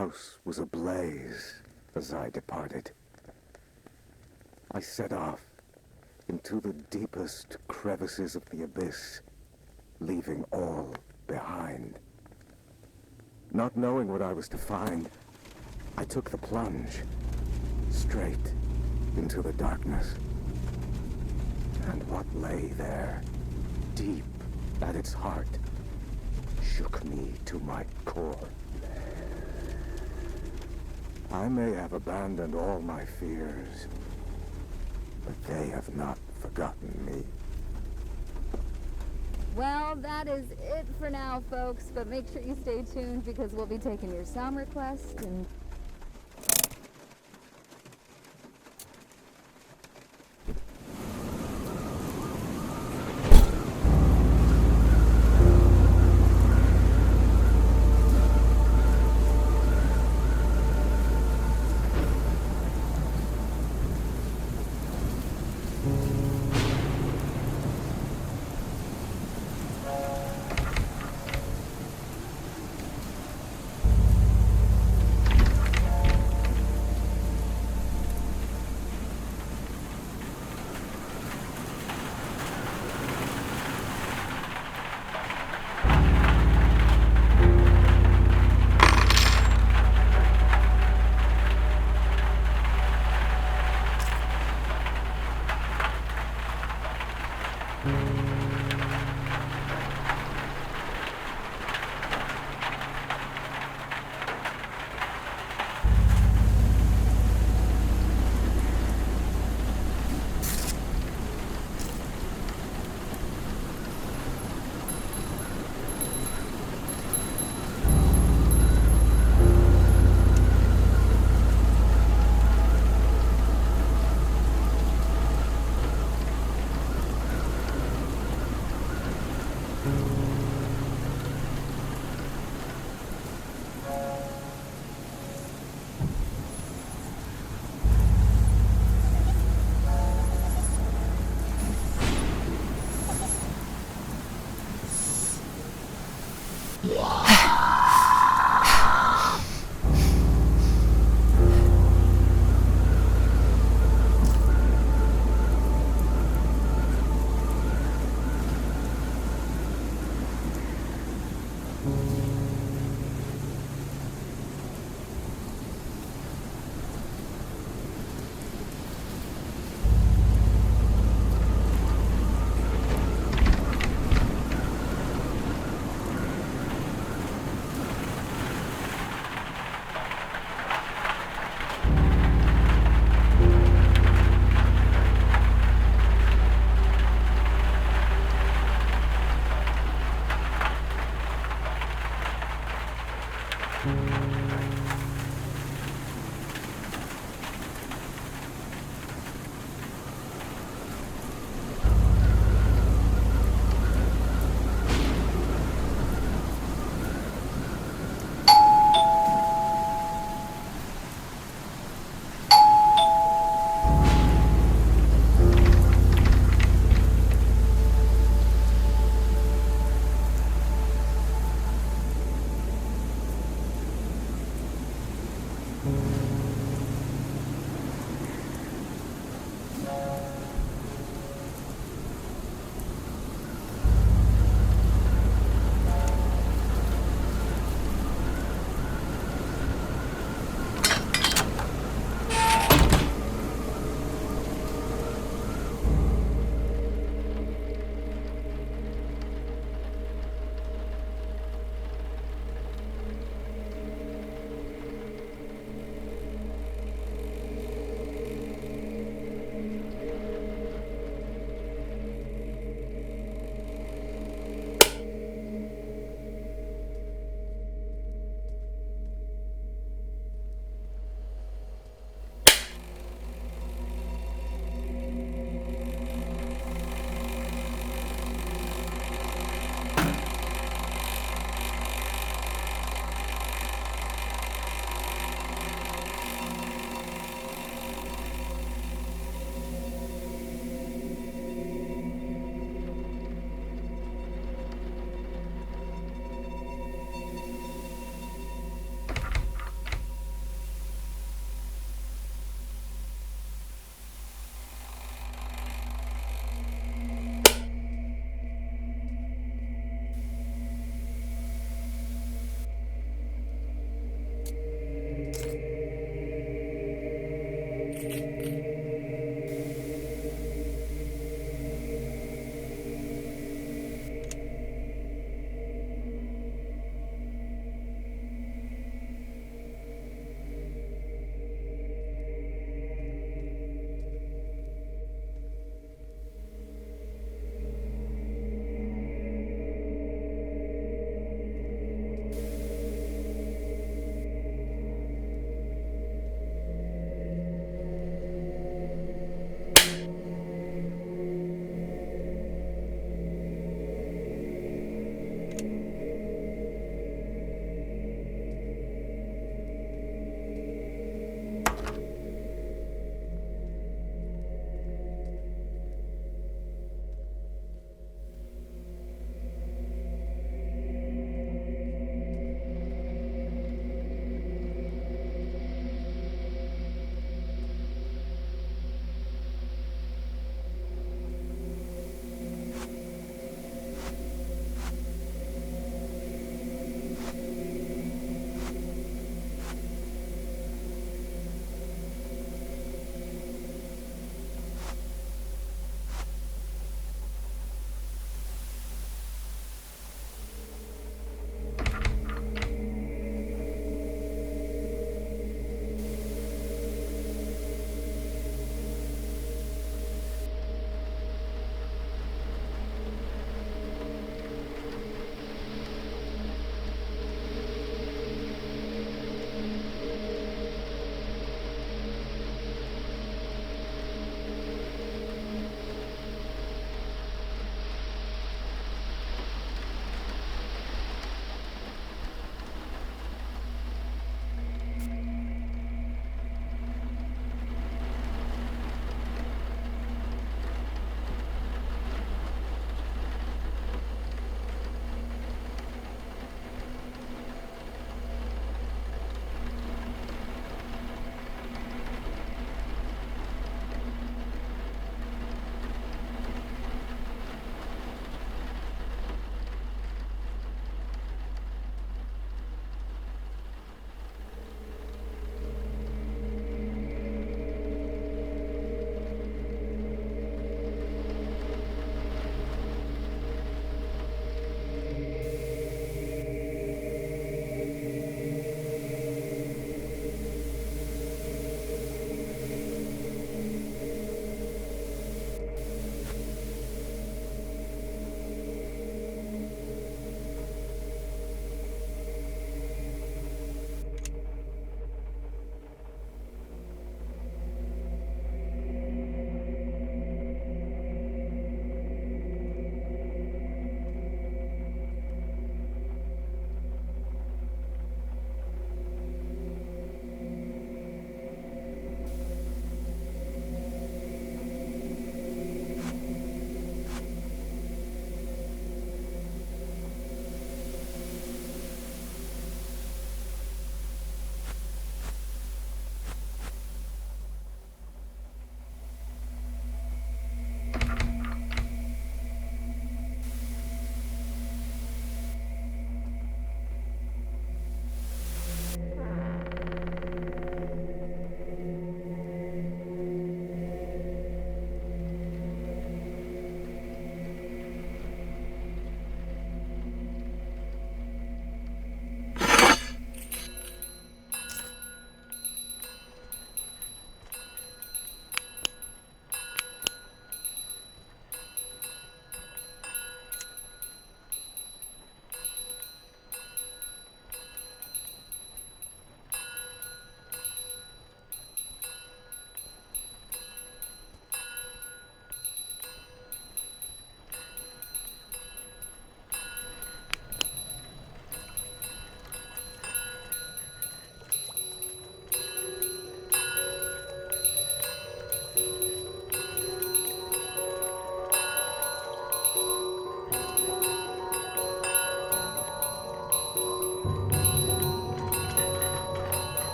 house was ablaze as I departed. I set off into the deepest crevices of the abyss, leaving all behind. Not knowing what I was to find, I took the plunge straight into the darkness. And what lay there, deep at its heart, shook me to my core. I may have abandoned all my fears, but they have not forgotten me. Well, that is it for now, folks, but make sure you stay tuned because we'll be taking your sound request and...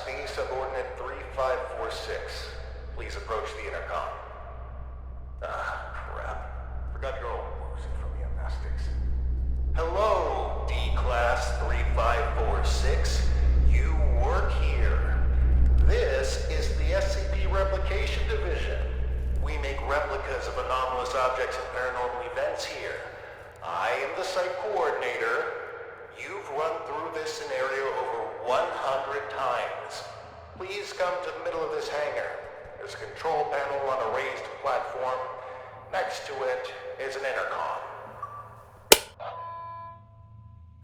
D, subordinate 3546. Please approach the intercom. Ah, crap. Forgot you're all woozy from the amnestics. Hello, D-Class 3546. You work here. This is the SCP Replication Division. We make replicas of anomalous objects and paranormal events here. I am the site coordinator. You've run through this scenario over 100 times. Please come to the middle of this hangar. There's a control panel on a raised platform. Next to it is an intercom.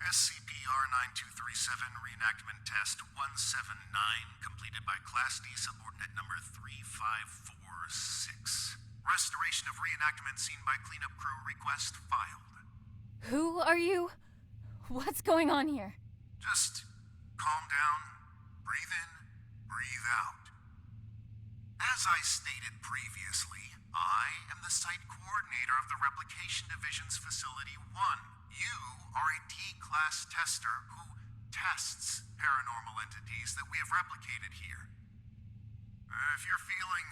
SCP-R9237 Reenactment Test 179 completed by Class D Subordinate Number 3546. Restoration of reenactment scene by cleanup crew request filed. Who are you? What's going on here? Just calm down, breathe in, breathe out. As I stated previously, I am the site coordinator of the Replication Division's Facility 1. You are a D-Class tester who tests paranormal entities that we have replicated here. If you're feeling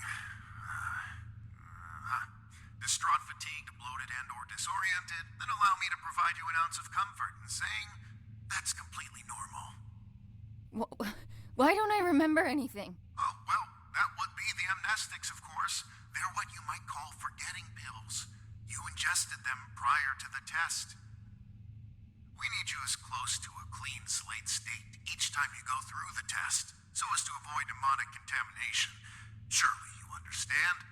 distraught, fatigued, bloated, and/or disoriented, then allow me to provide you an ounce of comfort in saying that's completely normal. Why don't I remember anything? Oh, well, that would be the amnestics, of course. They're what you might call forgetting pills. You ingested them prior to the test. We need you as close to a clean slate state each time you go through the test, so as to avoid demonic contamination. Surely you understand?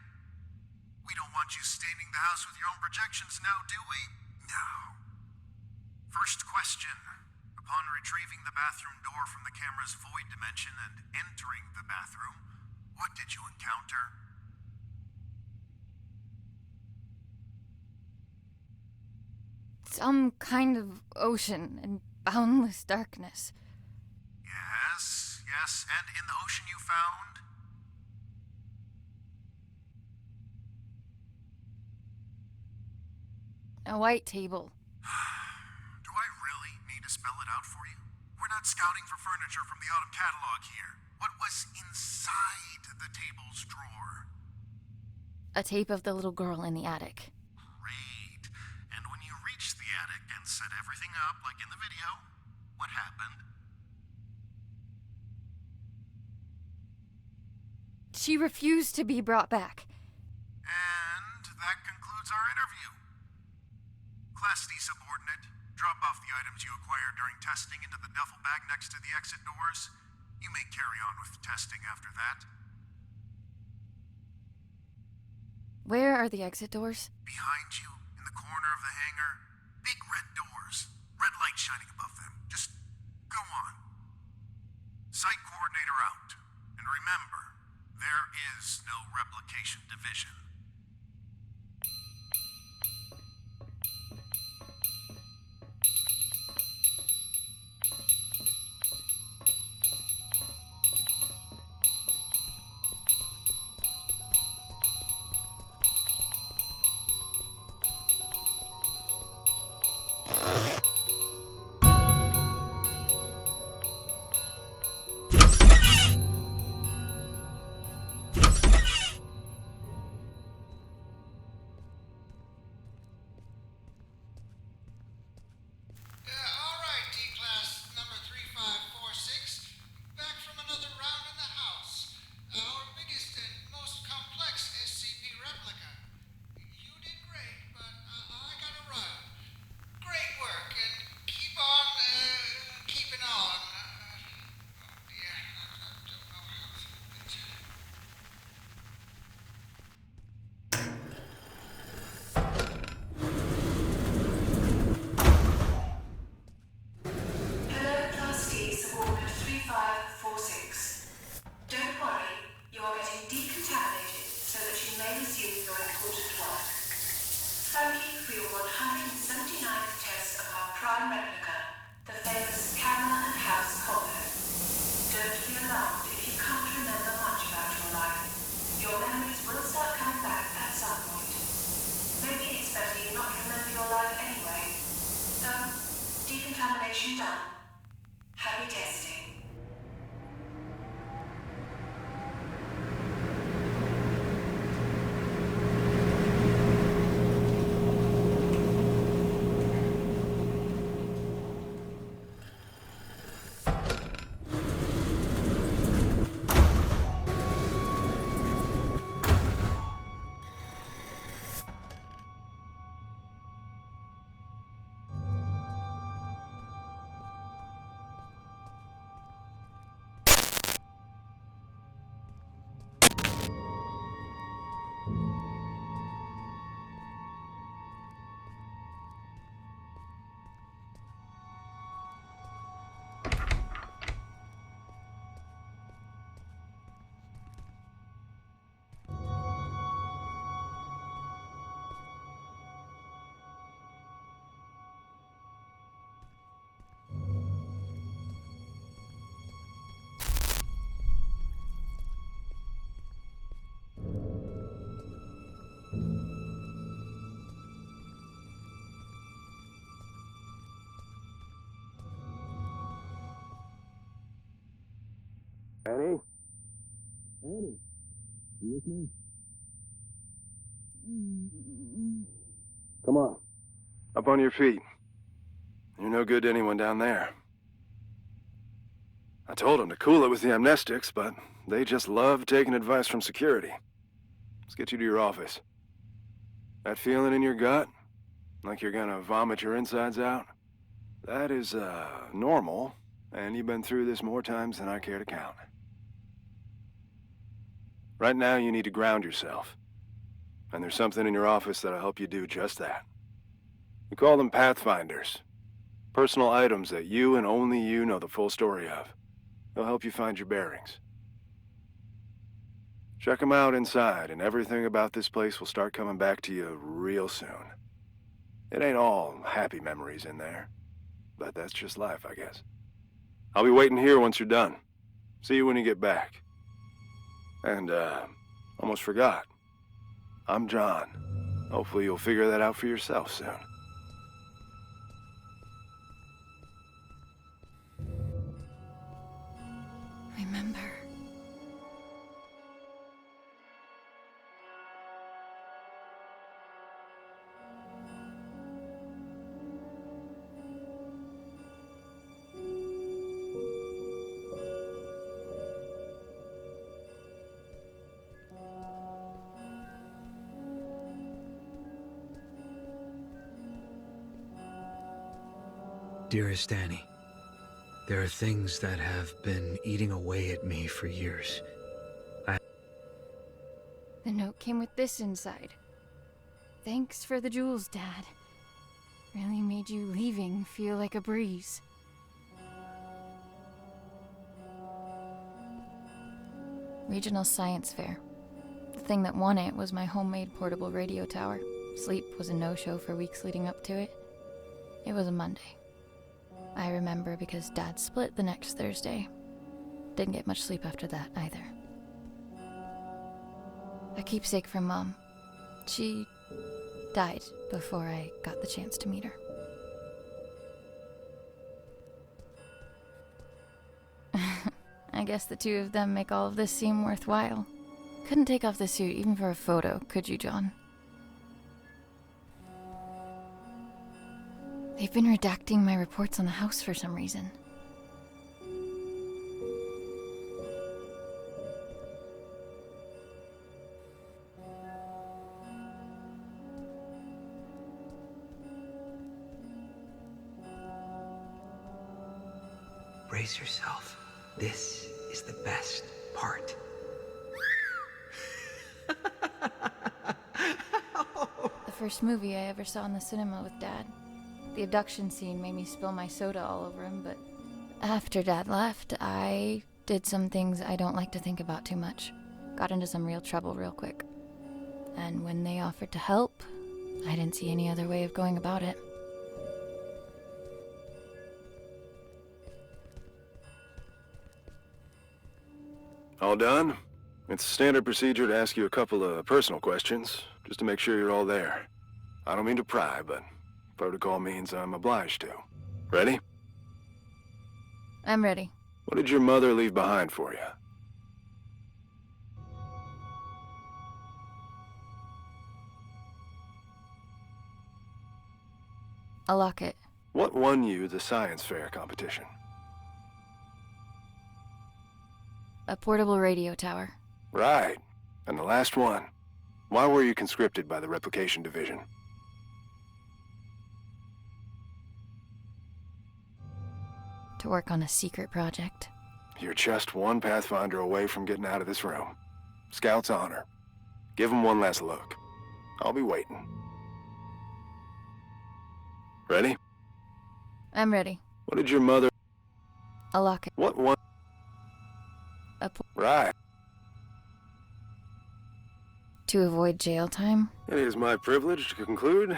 We don't want you staining the house with your own projections now, do we? No. First question. Upon retrieving the bathroom door from the camera's void dimension and entering the bathroom, what did you encounter? Some kind of ocean and boundless darkness. Yes, and in the ocean you found? A white table. Do I really need to spell it out for you? We're not scouting for furniture from the autumn catalog here. What was inside the table's drawer? A tape of the little girl in the attic. Great. And when you reached the attic and set everything up like in the video, what happened? She refused to be brought back. And that concludes our interview. Class D subordinate, drop off the items you acquired during testing into the duffel bag next to the exit doors. You may carry on with testing after that. Where are the exit doors? Behind you, in the corner of the hangar, big red doors, red light shining above them. Just go on. Site coordinator out. And remember, there is no replication division. me? Come on. Up on your feet. You're no good to anyone down there. I told them to cool it with the amnestics, but they just love taking advice from security. Let's get you to your office. That feeling in your gut, like you're gonna vomit your insides out, that is, normal, and you've been through this more times than I care to count. Right now, you need to ground yourself. And there's something in your office that'll help you do just that. We call them Pathfinders. Personal items that you and only you know the full story of. They'll help you find your bearings. Check them out inside, and everything about this place will start coming back to you real soon. It ain't all happy memories in there, but that's just life, I guess. I'll be waiting here once you're done. See you when you get back. And, almost forgot. I'm John. Hopefully you'll figure that out for yourself soon. Remember. Dearest Annie, there are things that have been eating away at me for years. The note came with this inside. Thanks for the jewels, Dad. Really made you leaving feel like a breeze. Regional Science Fair. The thing that won it was my homemade portable radio tower. Sleep was a no-show for weeks leading up to it. It was a Monday. I remember because Dad split the next Thursday. Didn't get much sleep after that, either. A keepsake from Mom. She died before I got the chance to meet her. I guess the two of them make all of this seem worthwhile. Couldn't take off the suit even for a photo, could you, John? They've been redacting my reports on the house for some reason. Brace yourself. This is the best part. The first movie I ever saw in the cinema with Dad. The abduction scene made me spill my soda all over him, but after Dad left, I did some things I don't like to think about too much. Got into some real trouble real quick. And when they offered to help, I didn't see any other way of going about it. All done? It's standard procedure to ask you a couple of personal questions, just to make sure you're all there. I don't mean to pry, but protocol means I'm obliged to. Ready? I'm ready. What did your mother leave behind for you? A locket. What won you the science fair competition? A portable radio tower. Right. And the last one. Why were you conscripted by the replication division? To work on a secret project. You're just one Pathfinder away from getting out of this room. Scout's honor. Give him one last look. I'll be waiting. Ready? I'm ready. What did your mother... A locket. What one... Right. To avoid jail time? It is my privilege to conclude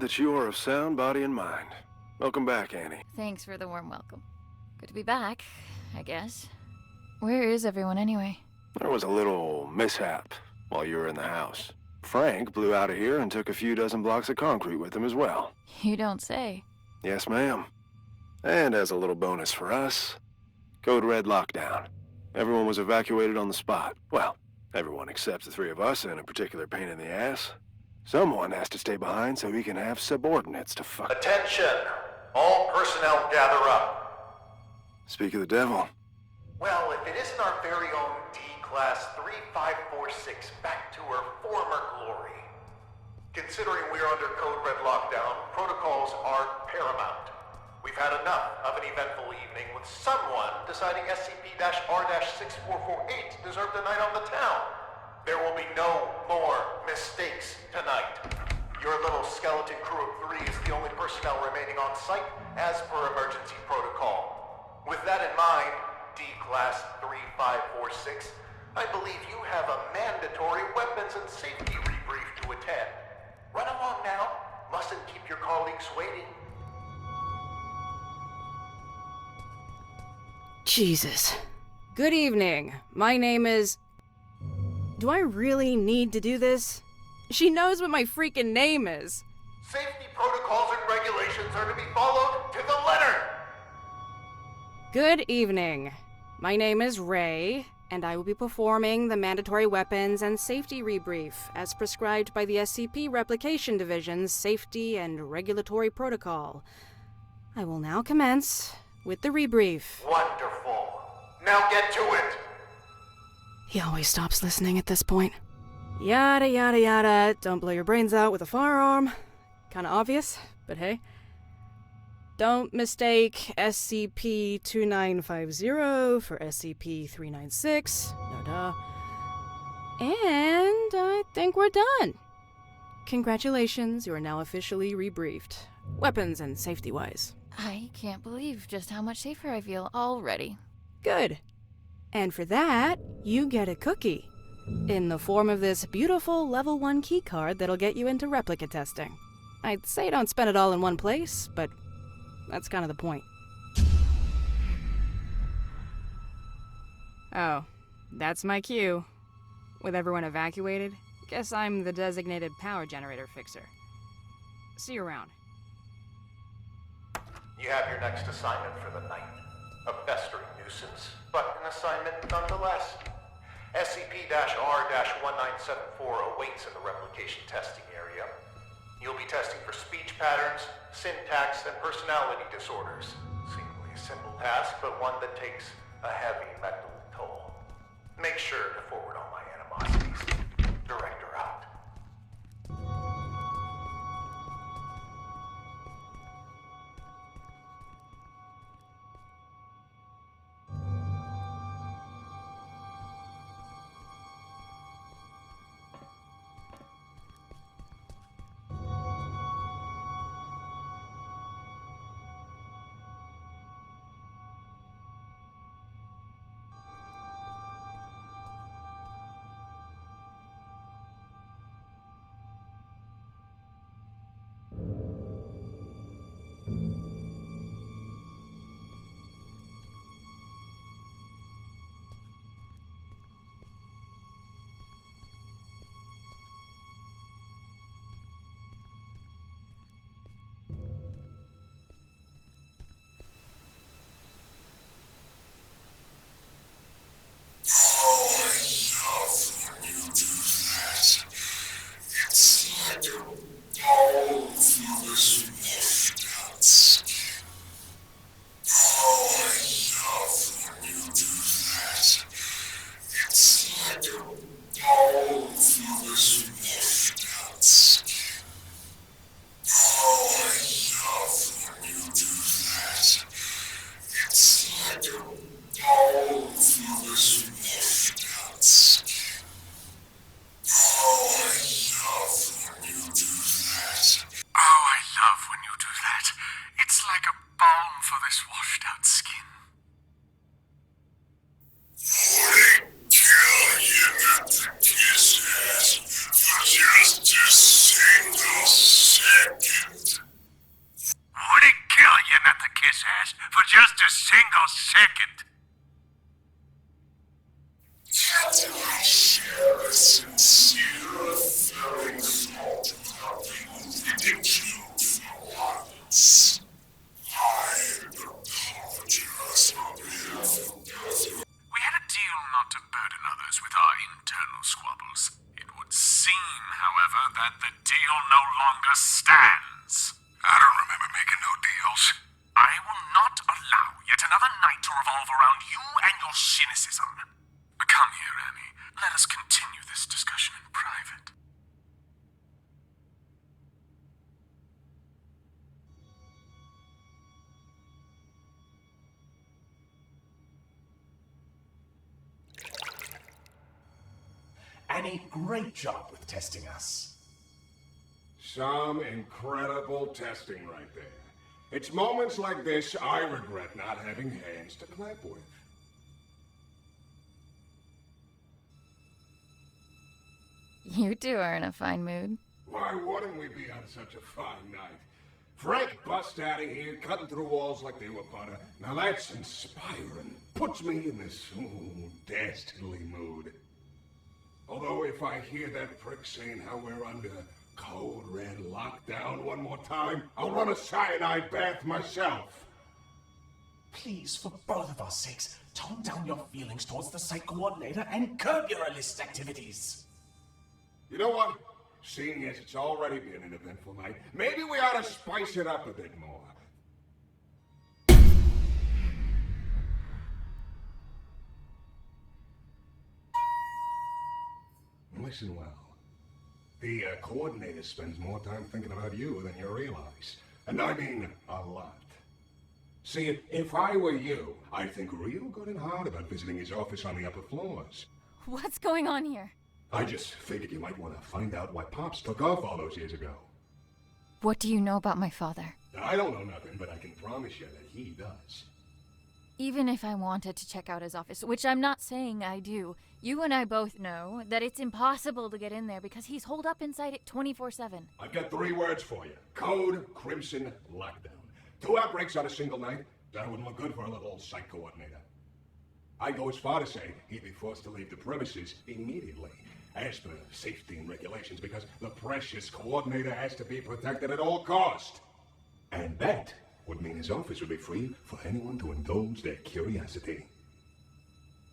that you are of sound body and mind. Welcome back, Annie. Thanks for the warm welcome. Good to be back, I guess. Where is everyone anyway? There was a little mishap while you were in the house. Frank blew out of here and took a few dozen blocks of concrete with him as well. You don't say. Yes, ma'am. And as a little bonus for us, Code Red lockdown. Everyone was evacuated on the spot. Well, Everyone except the three of us and a particular pain in the ass. Someone has to stay behind so he can have subordinates to fuck. Attention! All personnel gather up. Speak of the devil. Well, if it isn't our very own D-Class 3546 back to her former glory. Considering we're under Code Red lockdown, protocols are paramount. We've had enough of an eventful evening with someone deciding SCP-R-6448 deserved a night on the town. There will be no more mistakes tonight. Your little skeleton crew of 3 is the only personnel remaining on site as per emergency protocol. With that in mind, D-Class 3546, I believe you have a mandatory weapons and safety rebrief to attend. Run along now. Mustn't keep your colleagues waiting. Jesus. Good evening. My name is... Do I really need to do this? She knows what my freaking name is. Safety protocols and regulations are to be followed to the letter. Good evening. My name is Ray, and I will be performing the mandatory weapons and safety rebrief as prescribed by the SCP Replication Division's Safety and Regulatory Protocol. I will now commence with the rebrief. Wonderful. Now get to it. He always stops listening at this point. Yada yada yada, don't blow your brains out with a firearm. Kinda obvious, but hey. Don't mistake SCP-2950 for SCP-396. No duh. And I think we're done. Congratulations, you are now officially rebriefed. Weapons and safety-wise. I can't believe just how much safer I feel already. Good. And for that, you get a cookie. In the form of this beautiful level 1 keycard that'll get you into replica testing. I'd say don't spend it all in one place, but that's kind of the point. Oh, that's my cue. With everyone evacuated, guess I'm the designated power generator fixer. See you around. You have your next assignment for the night. A pestering nuisance, but an assignment nonetheless. SCP-R-1974 awaits in the replication testing area. You'll be testing for speech patterns, syntax, and personality disorders. Seemingly a simple task, but one that takes a heavy mental toll. Make sure to forward all my animosities. Director out. deal no longer stands. I don't remember making no deals. I will not allow yet another night to revolve around you and your cynicism. Come here, Annie. Let us continue this discussion in private. Annie, great job with testing us. Some incredible testing right there. It's moments like this I regret not having hands to clap with. You two are in a fine mood. Why wouldn't we be on such a fine night? Frank bust out of here, cutting through walls like they were butter. Now that's inspiring. Puts me in this dastardly mood. Although if I hear that prick saying how we're under code red lockdown one more time, I'll run a cyanide bath myself. Please, for both of our sakes, tone down your feelings towards the site coordinator and curb your illicit activities. You know what? Seeing as it's already been an eventful night, maybe we ought to spice it up a bit more. Listen well. The coordinator spends more time thinking about you than you realize. And I mean a lot. See, if I were you, I'd think real good and hard about visiting his office on the upper floors. What's going on here? I just figured you might want to find out why Pops took off all those years ago. What do you know about my father? I don't know nothing, but I can promise you that he does. Even if I wanted to check out his office, which I'm not saying I do, you and I both know that it's impossible to get in there because he's holed up inside it 24/7. I've got 3 words for you. Code, Crimson, Lockdown. 2 outbreaks on a single night? That wouldn't look good for a little site coordinator. I'd go as far to say he'd be forced to leave the premises immediately, as per safety and regulations, because the precious coordinator has to be protected at all cost. And that would mean his office would be free for anyone to indulge their curiosity.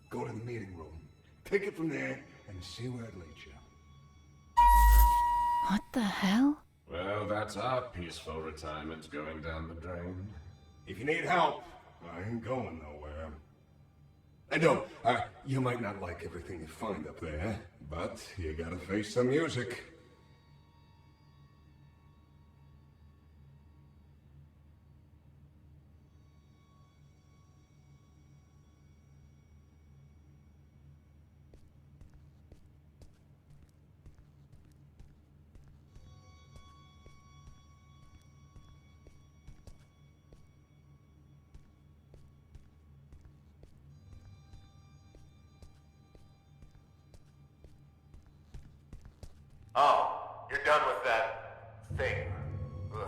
Go to the meeting room, take it from there, and see where it leads you. What the hell? Well, that's our peaceful retirement going down the drain. If you need help, I ain't going nowhere. And no, you might not like everything you find up there, but you gotta face the music. Oh, you're done with that thing. Ugh.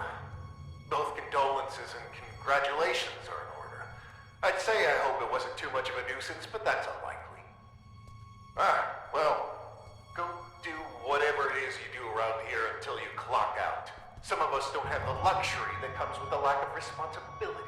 Both condolences and congratulations are in order. I'd say I hope it wasn't too much of a nuisance, but that's unlikely. Well, go do whatever it is you do around here until you clock out. Some of us don't have the luxury that comes with a lack of responsibility.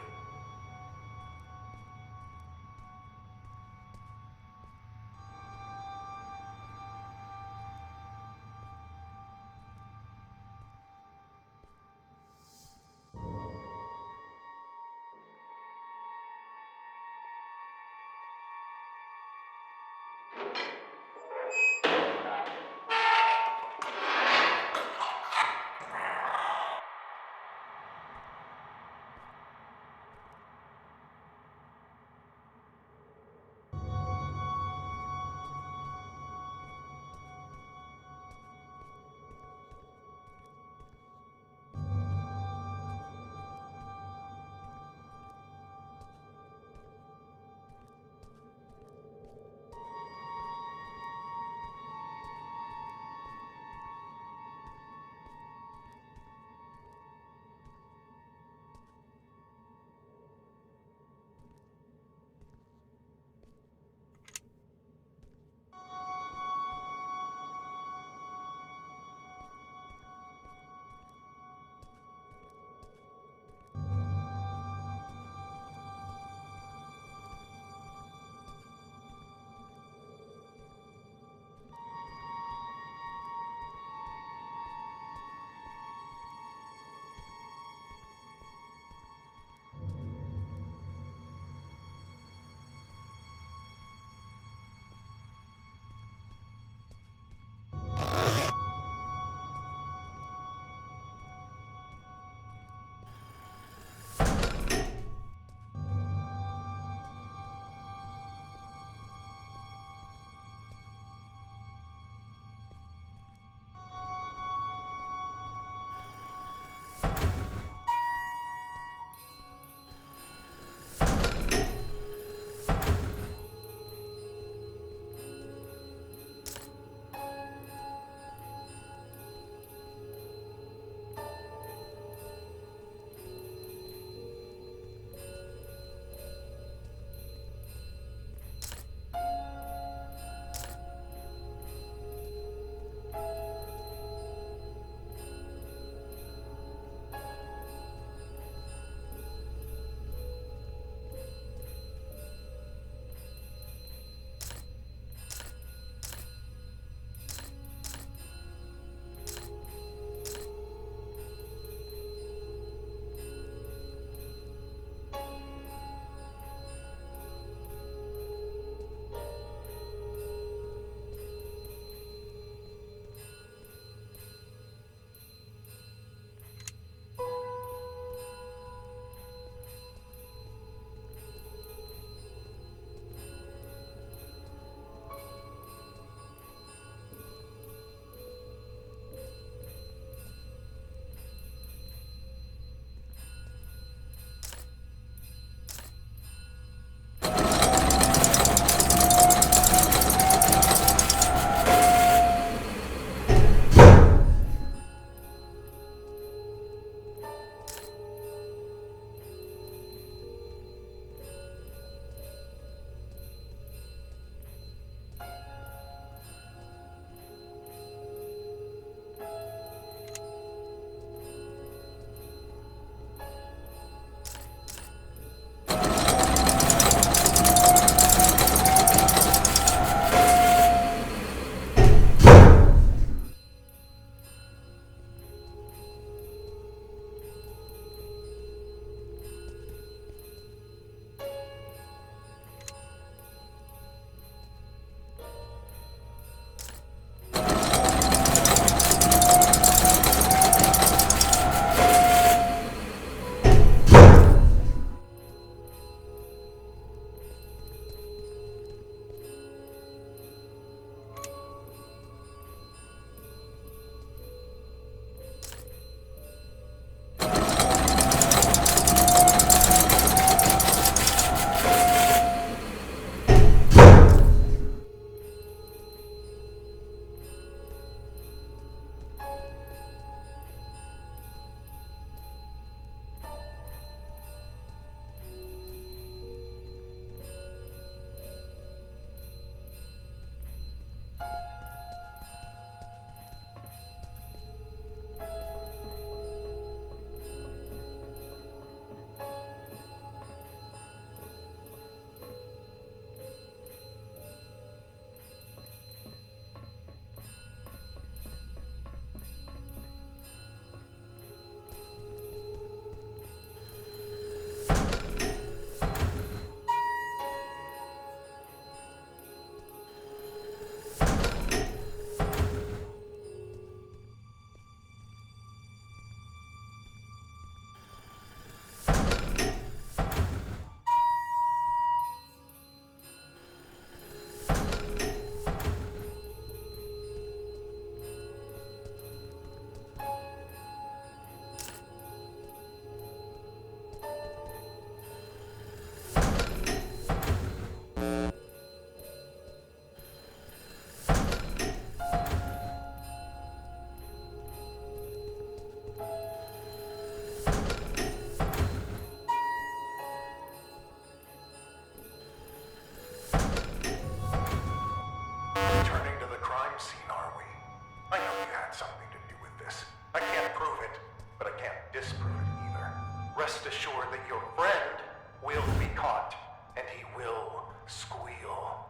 that your friend will be caught, and he will squeal.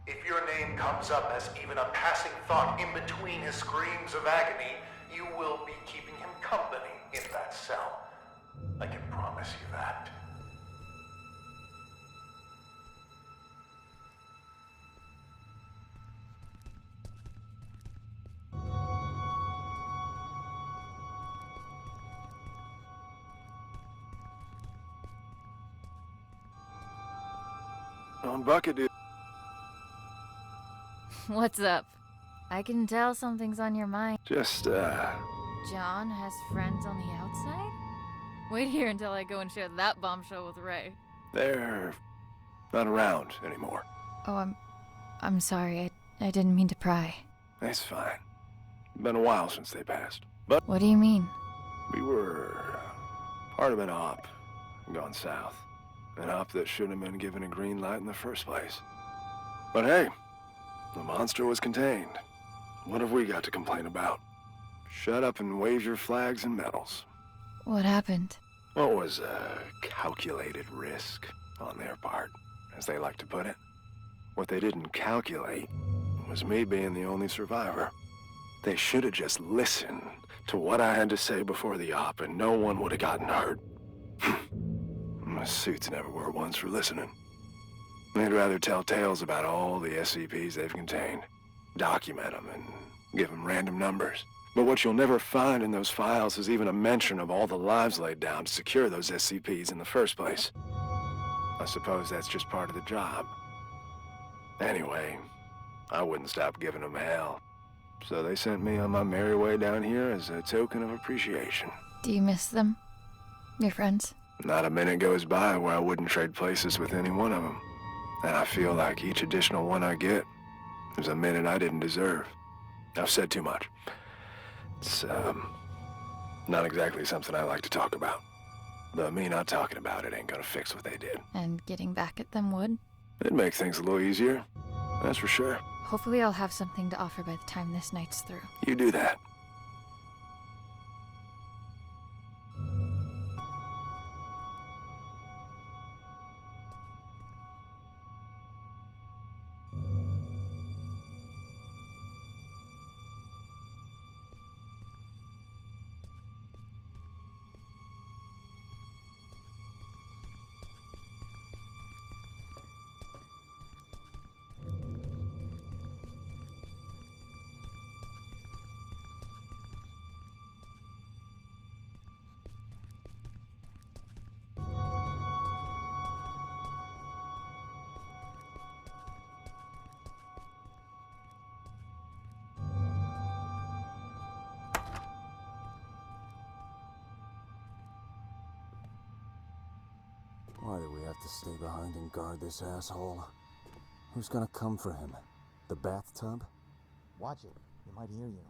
If your name comes up as even a passing thought in between his screams of agony, you will be keeping him company in that cell. I can promise you that. Bucket, dude. What's up? I can tell something's on your mind. Just, John has friends on the outside? Wait here until I go and share that bombshell with Ray. they're not around anymore. Oh, I'm sorry. I didn't mean to pry. It's fine. Been a while since they passed. But What do you mean? we were part of an op gone south. An op that shouldn't have been given a green light in the first place. But hey, the monster was contained. What have we got to complain about? Shut up and wave your flags and medals. What happened? What was a calculated risk on their part, as they like to put it. What they didn't calculate was me being the only survivor. They should have just listened to what I had to say before the op, and no one would have gotten hurt. My suits never were ones for listening. They'd rather tell tales about all the SCPs they've contained, document them, and give them random numbers. But what you'll never find in those files is even a mention of all the lives laid down to secure those SCPs in the first place. I suppose that's just part of the job. Anyway, I wouldn't stop giving them hell. So they sent me on my merry way down here as a token of appreciation. Do you miss them? Your friends? Not a minute goes by where I wouldn't trade places with any one of them. And I feel like each additional one I get is a minute I didn't deserve. I've said too much. It's, not exactly something I like to talk about. But me not talking about it ain't gonna fix what they did. And getting back at them would? It'd make things a little easier, that's for sure. Hopefully I'll have something to offer by the time this night's through. You do that. Why do we have to stay behind and guard this asshole? Who's gonna come for him? The bathtub? Watch it. He might hear you.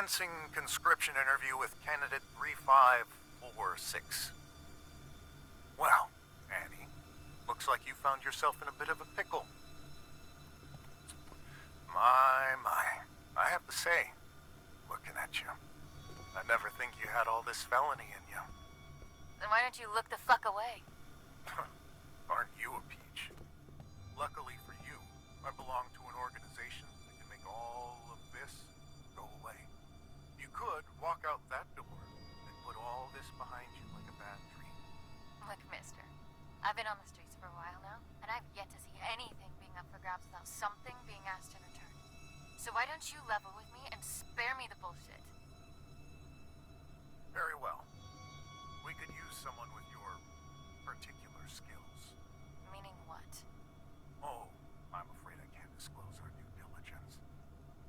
Commencing conscription interview with candidate 3546. Well, Annie, looks like you found yourself in a bit of a pickle. My. I have to say, looking at you, I never think you had all this felony in you. Then why don't you look the fuck away? Aren't you a peach? Luckily for you, I belong to an organization that can make all of this go away. You could walk out that door and put all this behind you like a bad dream. Look, mister, I've been on the streets for a while now, and I've yet to see anything being up for grabs without something being asked in return. So why don't you level with me and spare me the bullshit? Very well. We could use someone with your particular skills. Meaning what? Oh, I'm afraid I can't disclose our due diligence.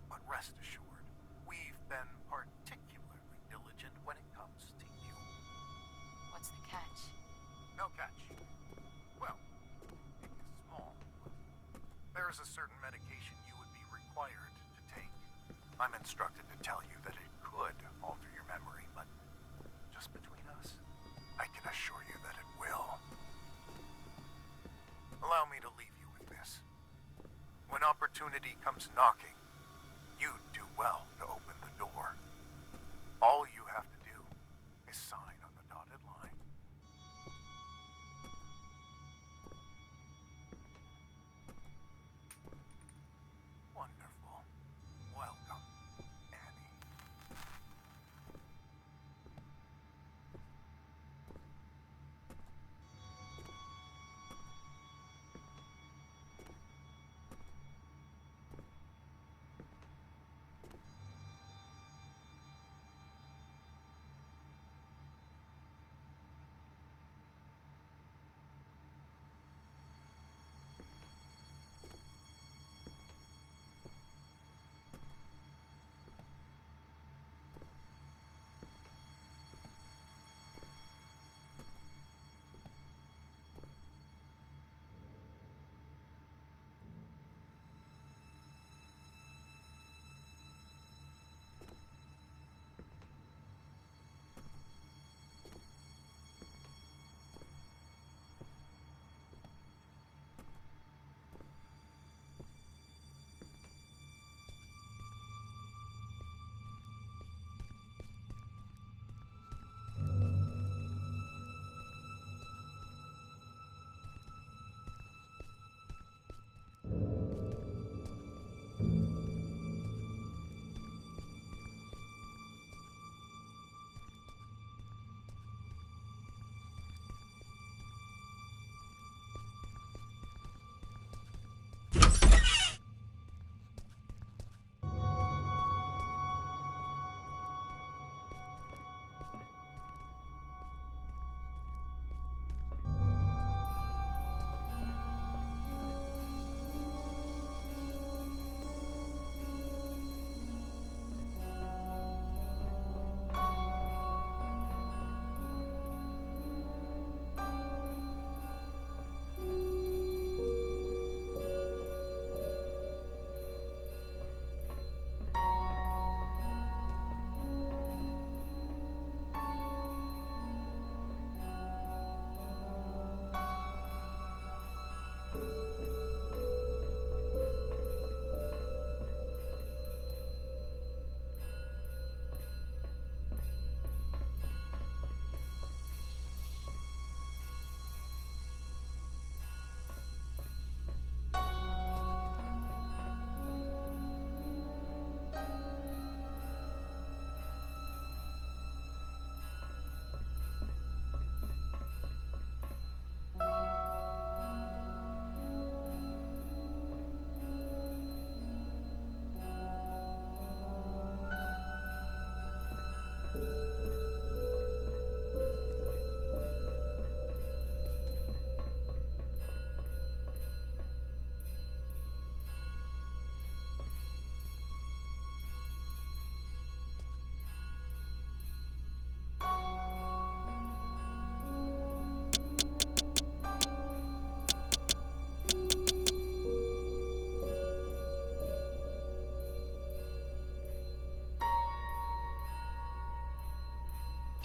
But rest assured, we've been particularly diligent when it comes to you. What's the catch? No catch. Well, it is small. There is a certain medication you would be required to take. I'm instructed to tell you that it could alter your memory, but just between us, I can assure you that it will. Allow me to leave you with this. When opportunity comes knocking, you do well to open the door. All you have to do is sign on the dotted line. Wonderful. Welcome, Annie.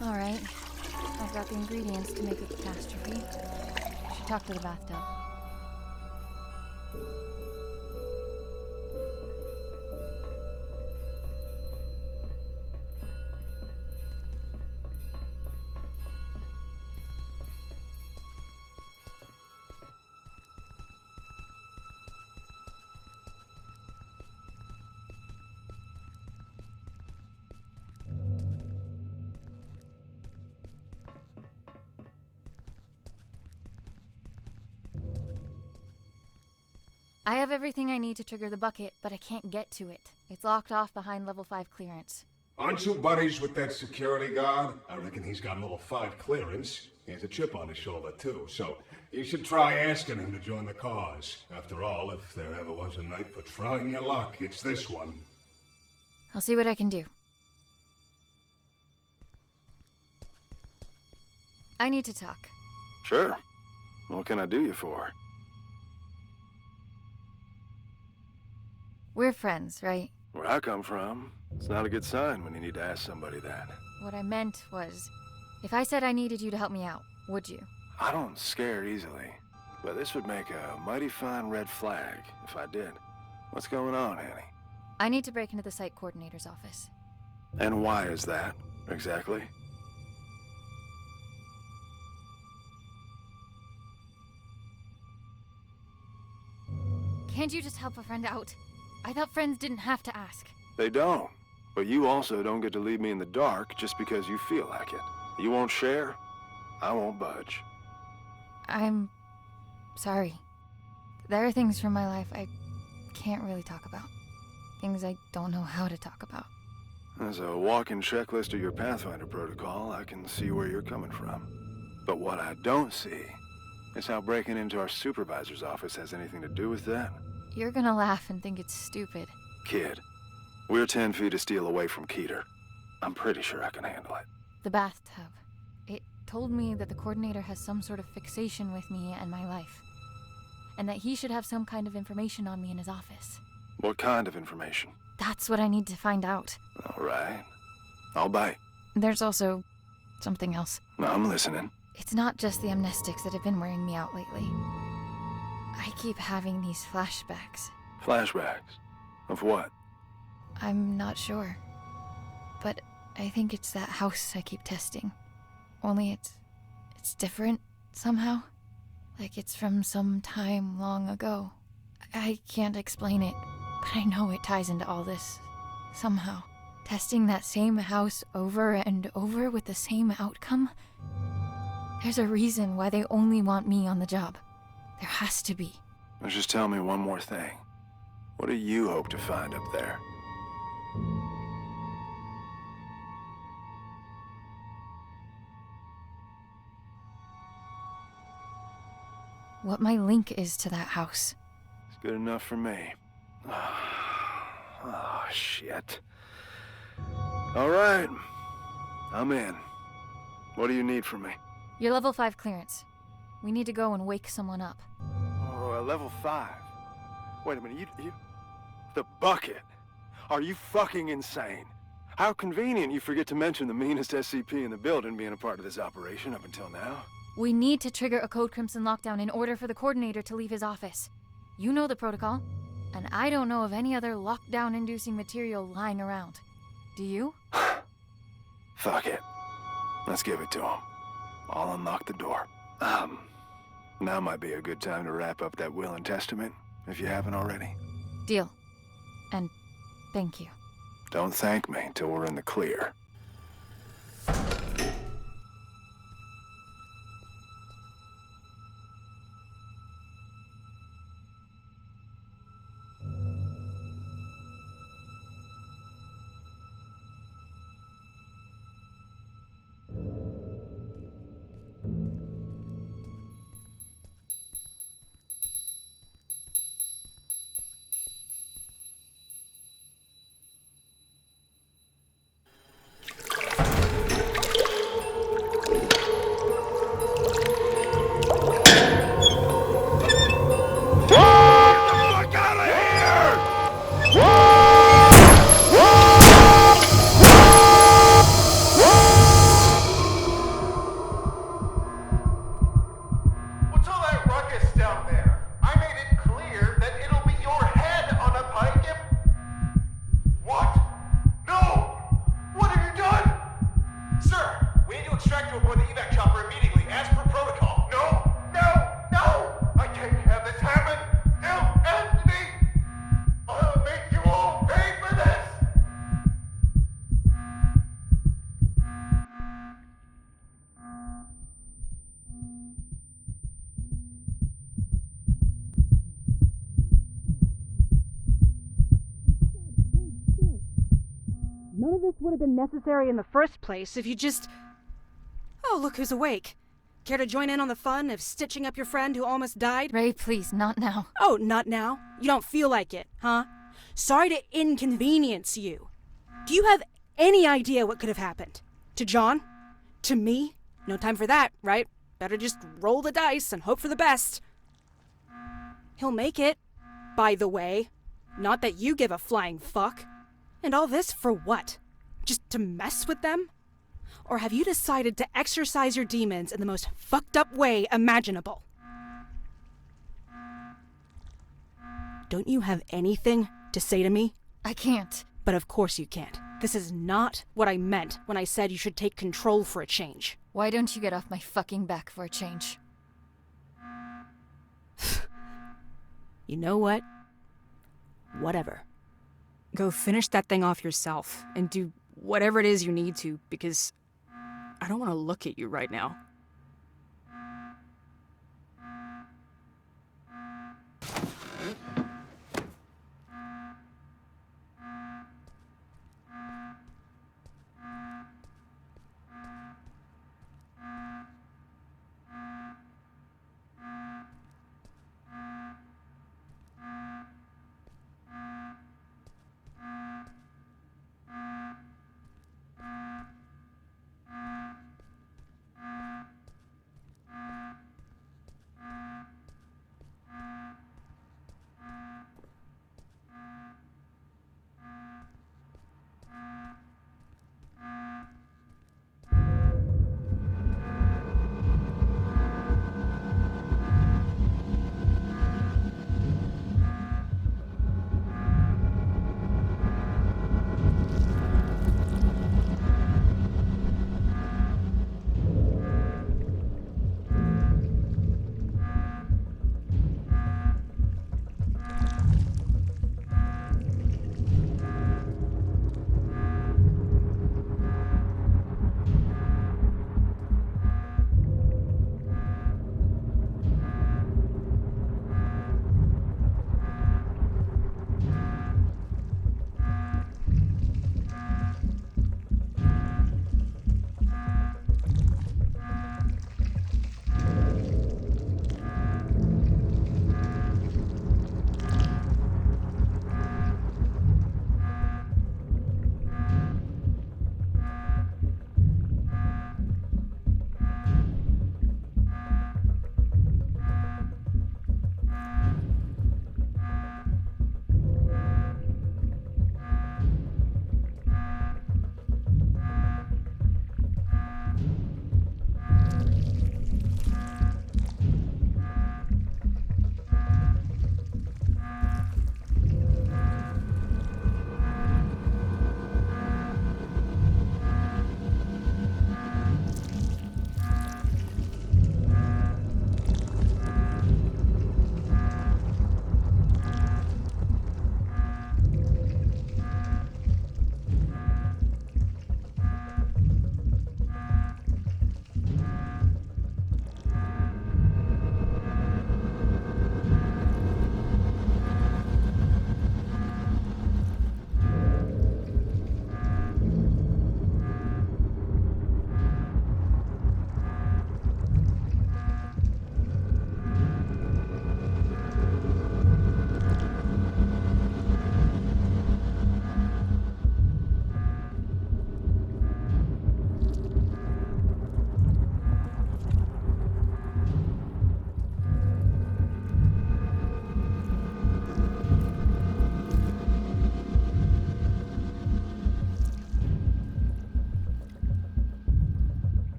Alright. I've got the ingredients to make a catastrophe. I should talk to the bathtub. I have everything I need to trigger the bucket, but I can't get to it. It's locked off behind level 5 clearance. Aren't you buddies with that security guard? I reckon he's got level 5 clearance. He has a chip on his shoulder, too, so you should try asking him to join the cause. After all, if there ever was a night for trying your luck, it's this one. I'll see what I can do. I need to talk. Sure. What can I do you for? We're friends, right? Where I come from, it's not a good sign when you need to ask somebody that. What I meant was, if I said I needed you to help me out, would you? I don't scare easily, but this would make a mighty fine red flag if I did. What's going on, Annie? I need to break into the site coordinator's office. And why is that, exactly? Can't you just help a friend out? I thought friends didn't have to ask. They don't. But you also don't get to leave me in the dark just because you feel like it. You won't share, I won't budge. I'm sorry. There are things from my life I can't really talk about. Things I don't know how to talk about. As a walking checklist of your Pathfinder protocol, I can see where you're coming from. But what I don't see is how breaking into our supervisor's office has anything to do with that. You're gonna laugh and think it's stupid. Kid, we're 10 feet of steel away from Keter. I'm pretty sure I can handle it. The bathtub. It told me that the coordinator has some sort of fixation with me and my life. And that he should have some kind of information on me in his office. What kind of information? That's what I need to find out. All right. I'll bite. There's also something else. I'm listening. It's not just the amnestics that have been wearing me out lately. I keep having these flashbacks. Flashbacks? Of what? I'm not sure. But I think it's that house I keep testing. Only it's different somehow. Like it's from some time long ago. I can't explain it, but I know it ties into all this. Somehow. Testing that same house over and over with the same outcome? There's a reason why they only want me on the job. There has to be. Now just tell me one more thing. What do you hope to find up there? What my link is to that house. It's good enough for me. Oh, shit. All right. I'm in. What do you need from me? Your level 5 clearance. We need to go and wake someone up. Oh, a level 5. Wait a minute, you... The bucket? Are you fucking insane? How convenient you forget to mention the meanest SCP in the building being a part of this operation up until now. We need to trigger a Code Crimson lockdown in order for the coordinator to leave his office. You know the protocol, and I don't know of any other lockdown-inducing material lying around. Do you? Fuck it. Let's give it to him. I'll unlock the door. Now might be a good time to wrap up that will and testament, if you haven't already. Deal. And thank you. Don't thank me till we're in the clear. None of this would have been necessary in the first place if you just... Oh, look who's awake. Care to join in on the fun of stitching up your friend who almost died? Ray, please, not now. Oh, not now? You don't feel like it, huh? Sorry to inconvenience you. Do you have any idea what could have happened? To John? To me? No time for that, right? Better just roll the dice and hope for the best. He'll make it, by the way. Not that you give a flying fuck. And all this for what? Just to mess with them? Or have you decided to exercise your demons in the most fucked up way imaginable? Don't you have anything to say to me? I can't. But of course you can't. This is not what I meant when I said you should take control for a change. Why don't you get off my fucking back for a change? You know what? Whatever. Go finish that thing off yourself and do whatever it is you need to, because I don't want to look at you right now.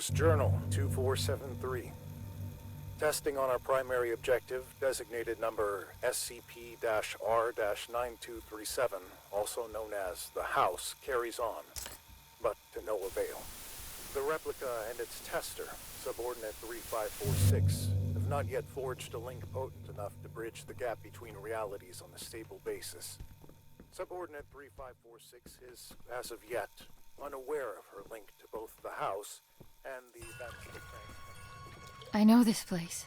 Source Journal 2473. Testing on our primary objective, designated number SCP-R-9237, also known as the House, carries on, but to no avail. The replica and its tester, subordinate 3546, have not yet forged a link potent enough to bridge the gap between realities on a stable basis. Subordinate 3546 is, as of yet, unaware of her link to both the House and the events of the I know this place.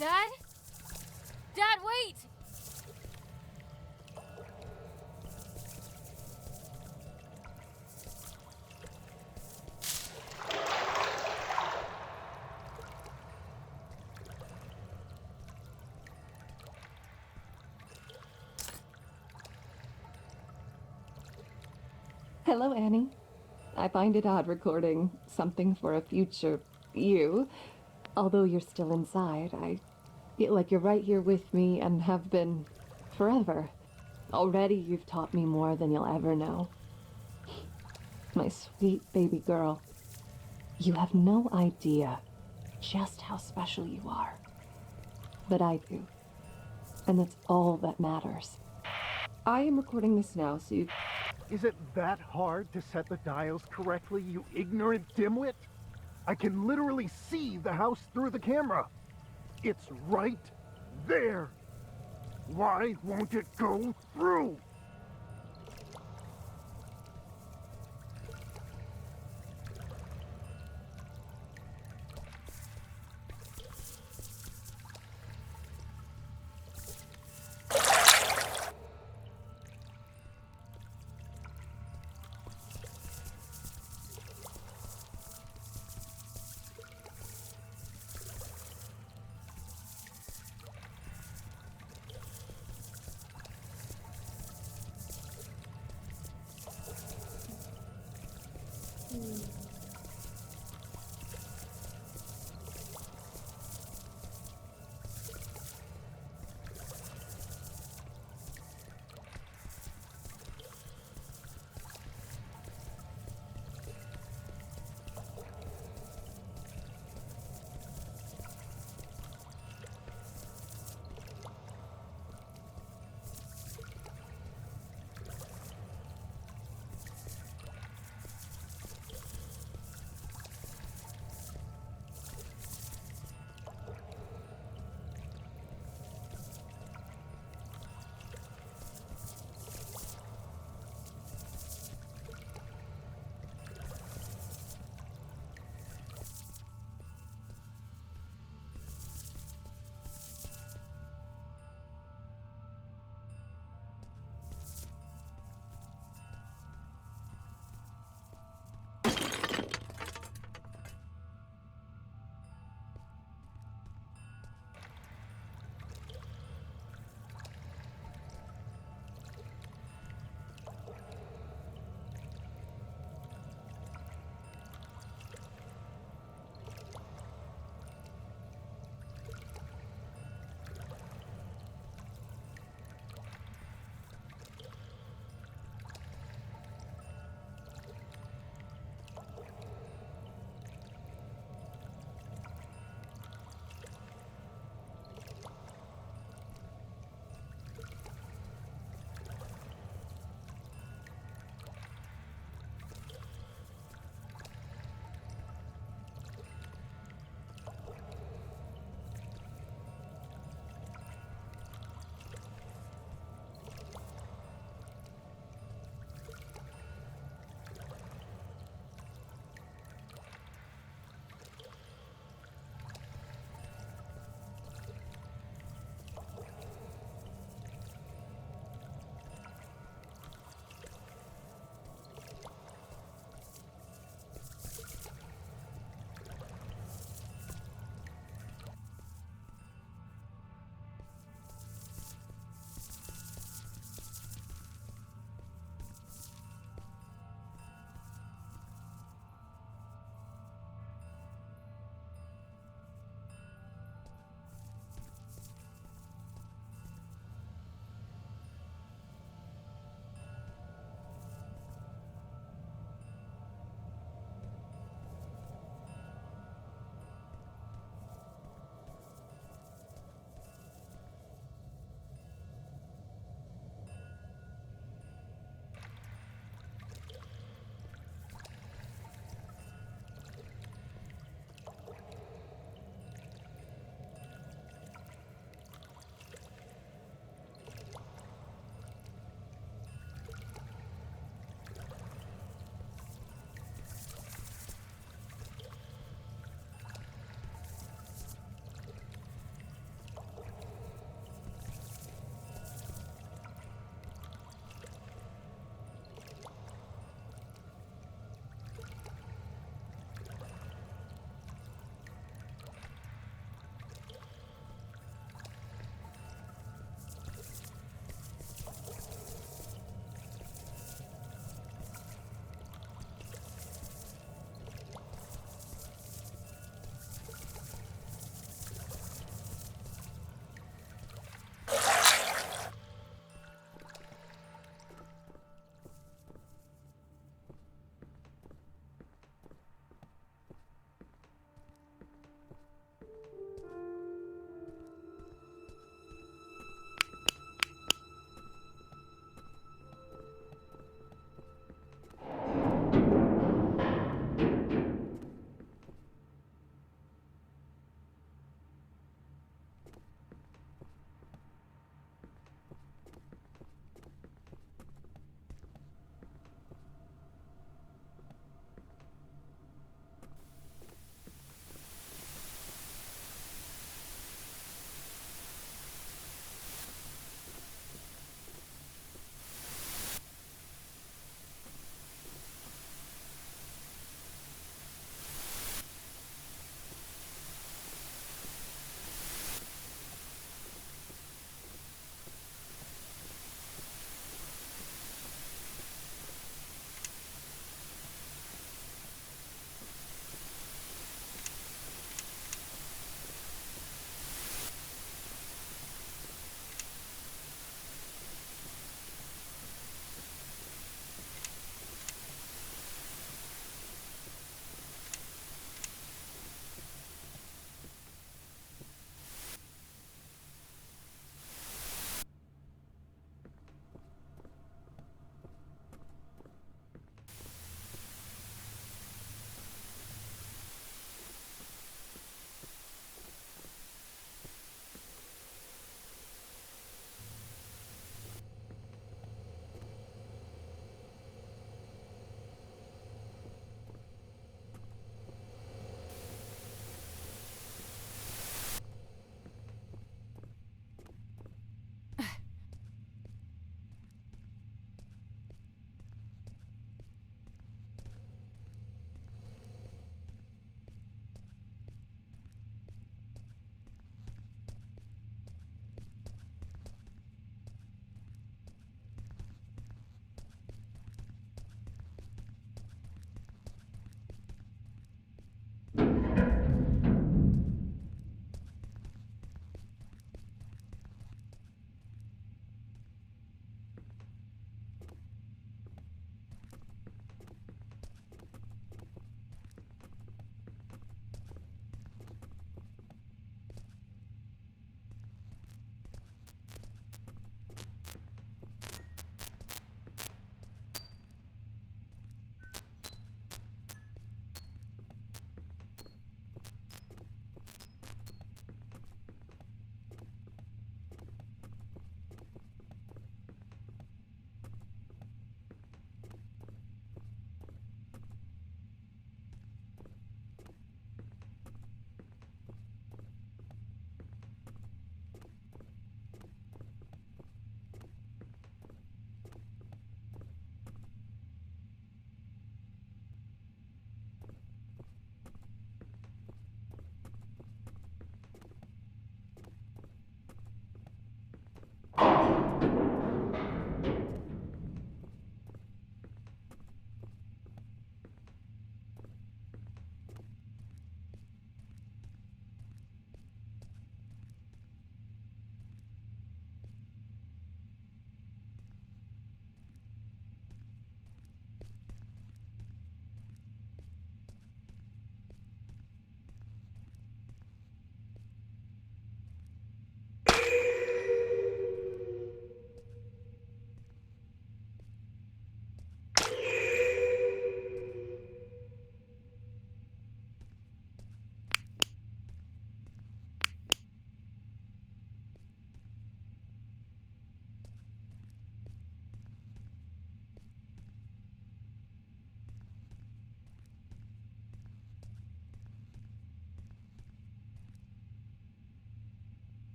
Dad? Dad, wait! Hello, Annie. I find it odd recording something for a future you. Although you're still inside, I feel like you're right here with me and have been forever. Already you've taught me more than you'll ever know. My sweet baby girl, you have no idea just how special you are. But I do. And that's all that matters. I am recording this now, so you... Is it that hard to set the dials correctly, you ignorant dimwit? I can literally see the house through the camera. It's right there. Why won't it go through?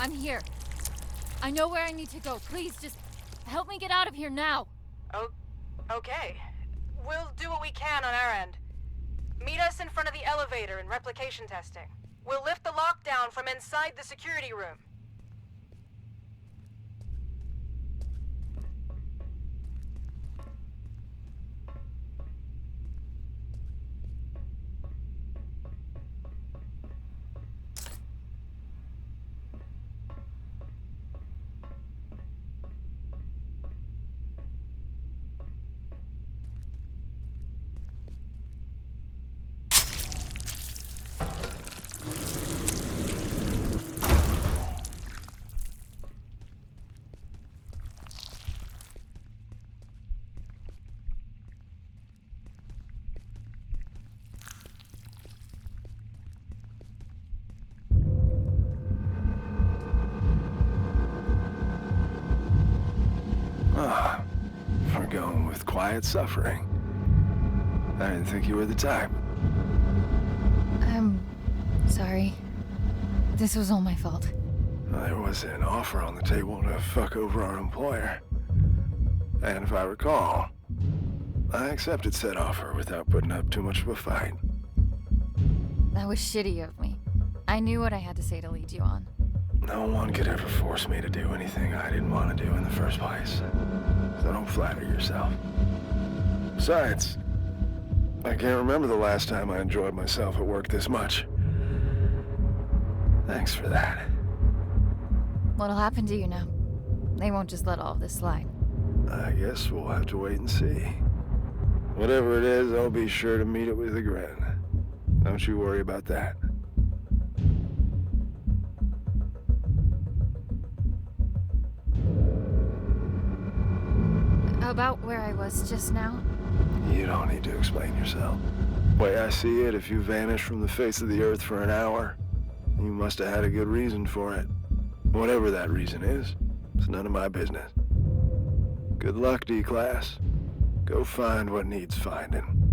I'm here. I know where I need to go. Please, just help me get out of here now. Oh, okay. We'll do what we can on our end. Meet us in front of the elevator in replication testing. We'll lift the lockdown from inside the security room. Ah, we're going with quiet suffering. I didn't think you were the type. I'm sorry. This was all my fault. There was an offer on the table to fuck over our employer. And if I recall, I accepted said offer without putting up too much of a fight. That was shitty of me. I knew what I had to say to lead you on. No one could ever force me to do anything I didn't want to do in the first place. So don't flatter yourself. Besides, I can't remember the last time I enjoyed myself at work this much. Thanks for that. What'll happen to you now? They won't just let all of this slide. I guess we'll have to wait and see. Whatever it is, I'll be sure to meet it with a grin. Don't you worry about that. About where I was just now? You don't need to explain yourself. The way I see it, if you vanish from the face of the earth for an hour, you must have had a good reason for it. Whatever that reason is, it's none of my business. Good luck, D-Class. Go find what needs finding.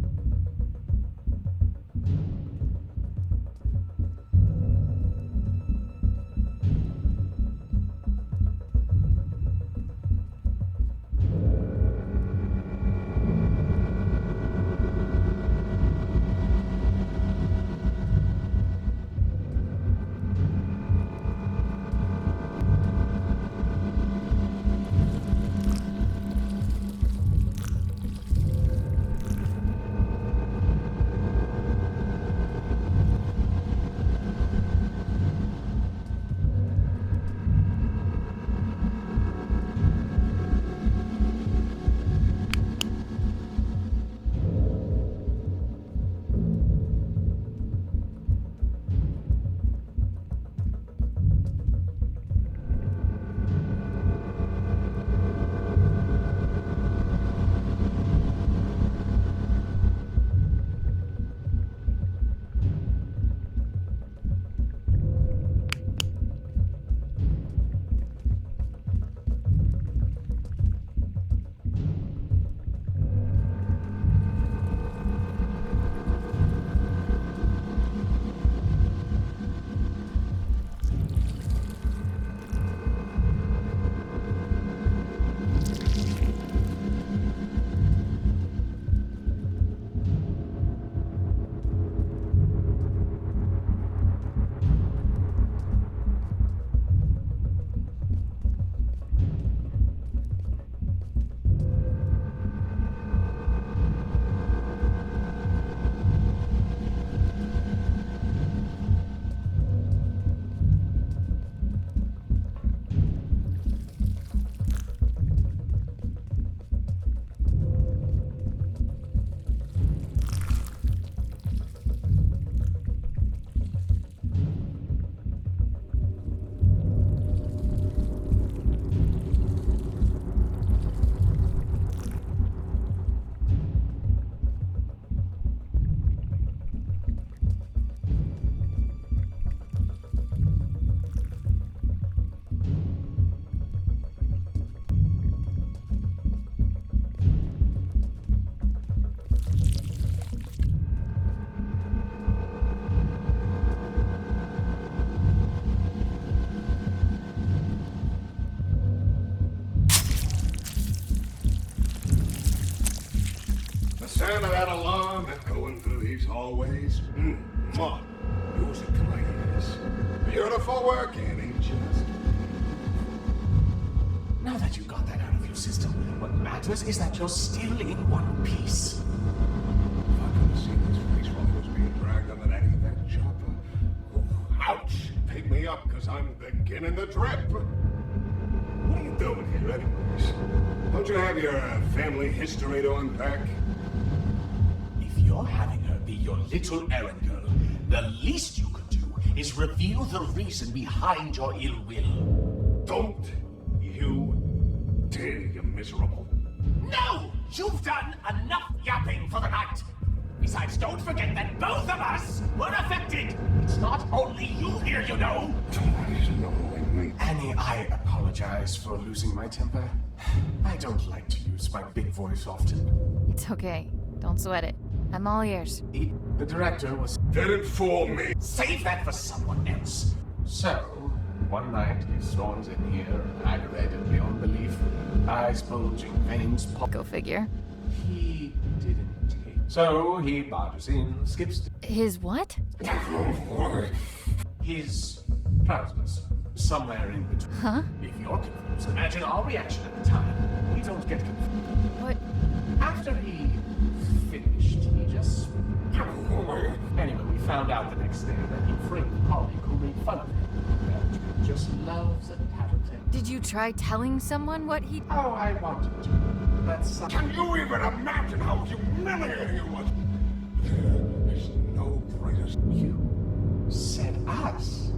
always. Mwah. Music to my ears. Beautiful work, Annie. Just Now that you got that out of your system, what matters is that you're still in one piece. if I could have seen his face while he was being dragged on that evac chopper. Oh, ouch! Pick me up, because I'm beginning the drip. What are you doing here, anyways? Don't you have your family history to unpack? If you're having her be your little errand girl, the least you could do is reveal the reason behind your ill will. Don't you dare, you miserable. No! You've done enough yapping for the night! Besides, don't forget that both of us were affected! It's not only you here, you know! Somebody's knowing me. Annie, I apologize for losing my temper. I don't like to use my big voice often. It's okay. Don't sweat it. I'm all ears. The director was... Didn't fool me. Save that for someone else. So, one night he storms in here, aggravated beyond belief, eyes bulging, veins pop. Go figure. He didn't take. So he barges in, skips His what? his trousers. Somewhere in between. Huh? If you're confused, imagine our reaction at the time. We don't get confused. What? After he finished, he just... Anyway, we found out the next day that he framed a colleague who made fun of him. And just loves a tattletale. Did you try telling someone what he... Oh, I wanted to. That's... Can you even imagine how humiliating it was? There is no greatest... You said us.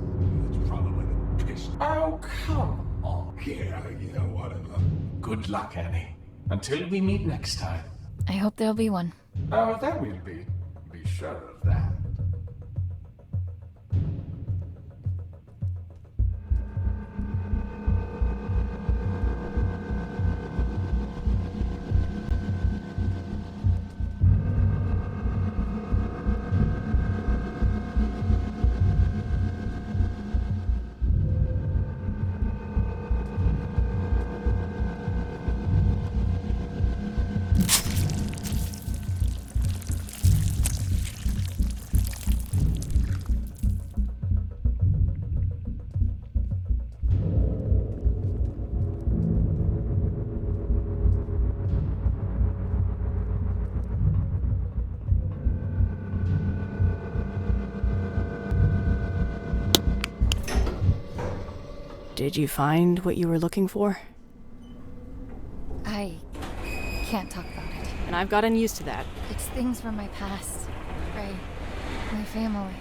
That's probably the piss. Oh, come on. Yeah, whatever. Good luck, Annie. Until we meet next time. I hope there'll be one. Oh, that will be. Be sure of that. Did you find what you were looking for? I can't talk about it. And I've gotten used to that. It's things from my past, Ray. My family.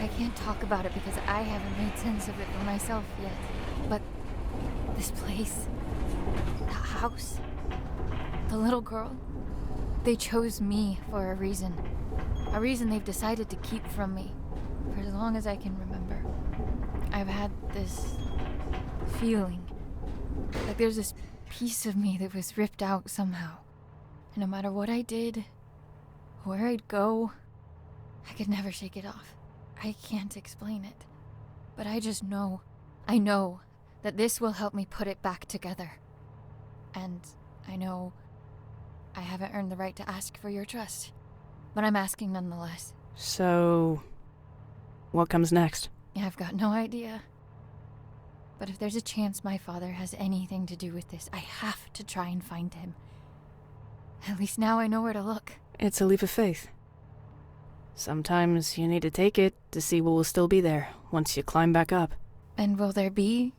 I can't talk about it because I haven't made sense of it for myself yet. But this place, the house, the little girl, they chose me for a reason. A reason they've decided to keep from me for as long as I can remember. I've had this feeling like there's this piece of me that was ripped out somehow. And no matter what I did, where I'd go, I could never shake it off. I can't explain it. But I just know, I know that this will help me put it back together. And I know I haven't earned the right to ask for your trust, but I'm asking nonetheless. So, what comes next? I've got no idea. But if there's a chance my father has anything to do with this, I have to try and find him. At least now I know where to look. It's a leap of faith. Sometimes you need to take it to see what will still be there once you climb back up. And will there be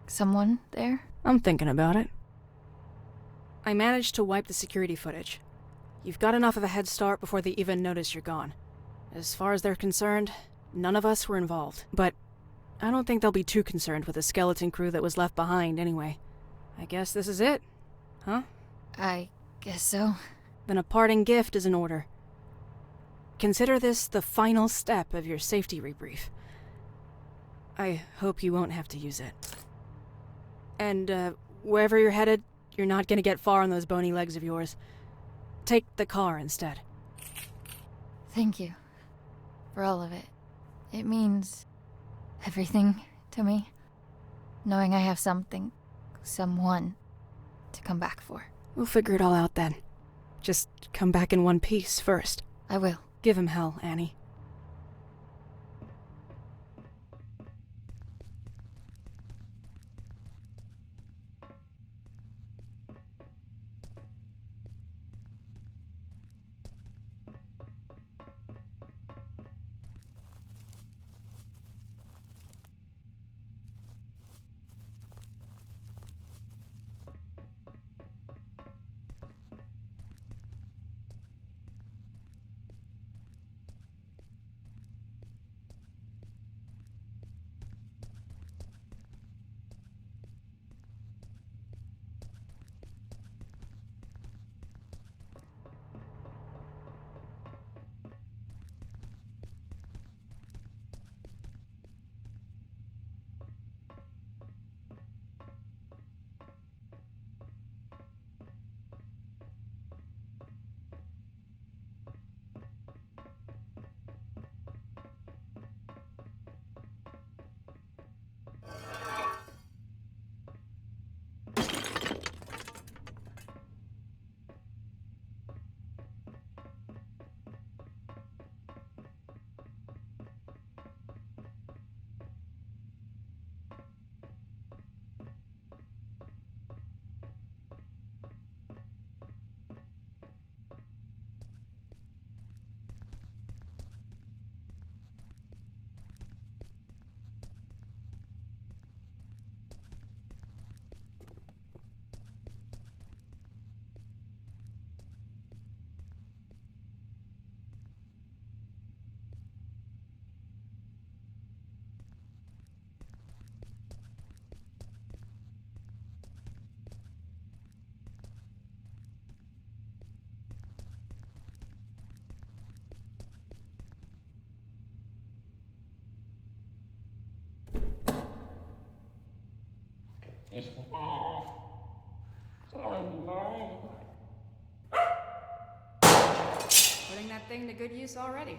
someone there? I'm thinking about it. I managed to wipe the security footage. You've got enough of a head start before they even notice you're gone. As far as they're concerned, none of us were involved. But I don't think they'll be too concerned with the skeleton crew that was left behind anyway. I guess this is it, huh? I guess so. Then a parting gift is in order. Consider this the final step of your safety rebrief. I hope you won't have to use it. And, wherever you're headed, you're not gonna get far on those bony legs of yours. Take the car instead. Thank you for all of it. It means everything to me, knowing I have something, someone to come back for. We'll figure it all out then. Just come back in one piece first. I will. Give him hell, Annie. Putting that thing to good use already.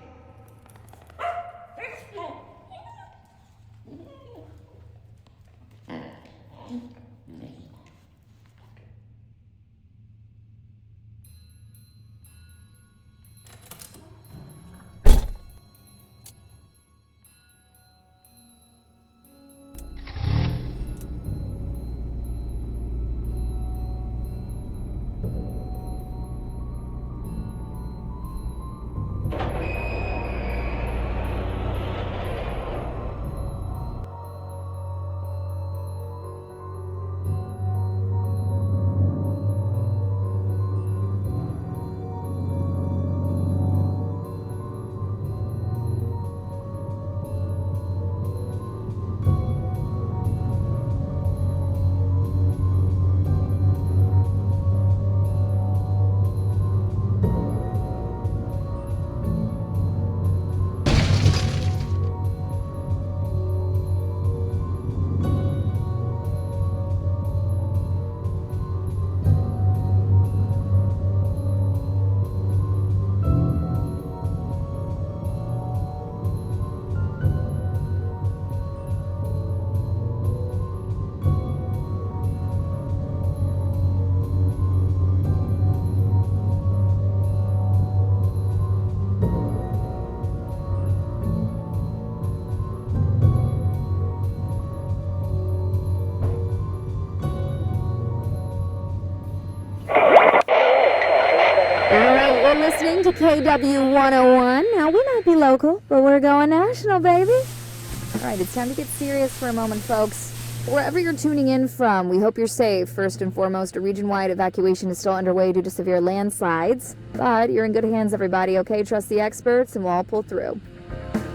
You're listening to KW 101. Now, we might be local, but we're going national, baby. All right, it's time to get serious for a moment, folks. Wherever you're tuning in from, we hope you're safe. First and foremost, a region-wide evacuation is still underway due to severe landslides. But you're in good hands, everybody, okay? Trust the experts, and we'll all pull through.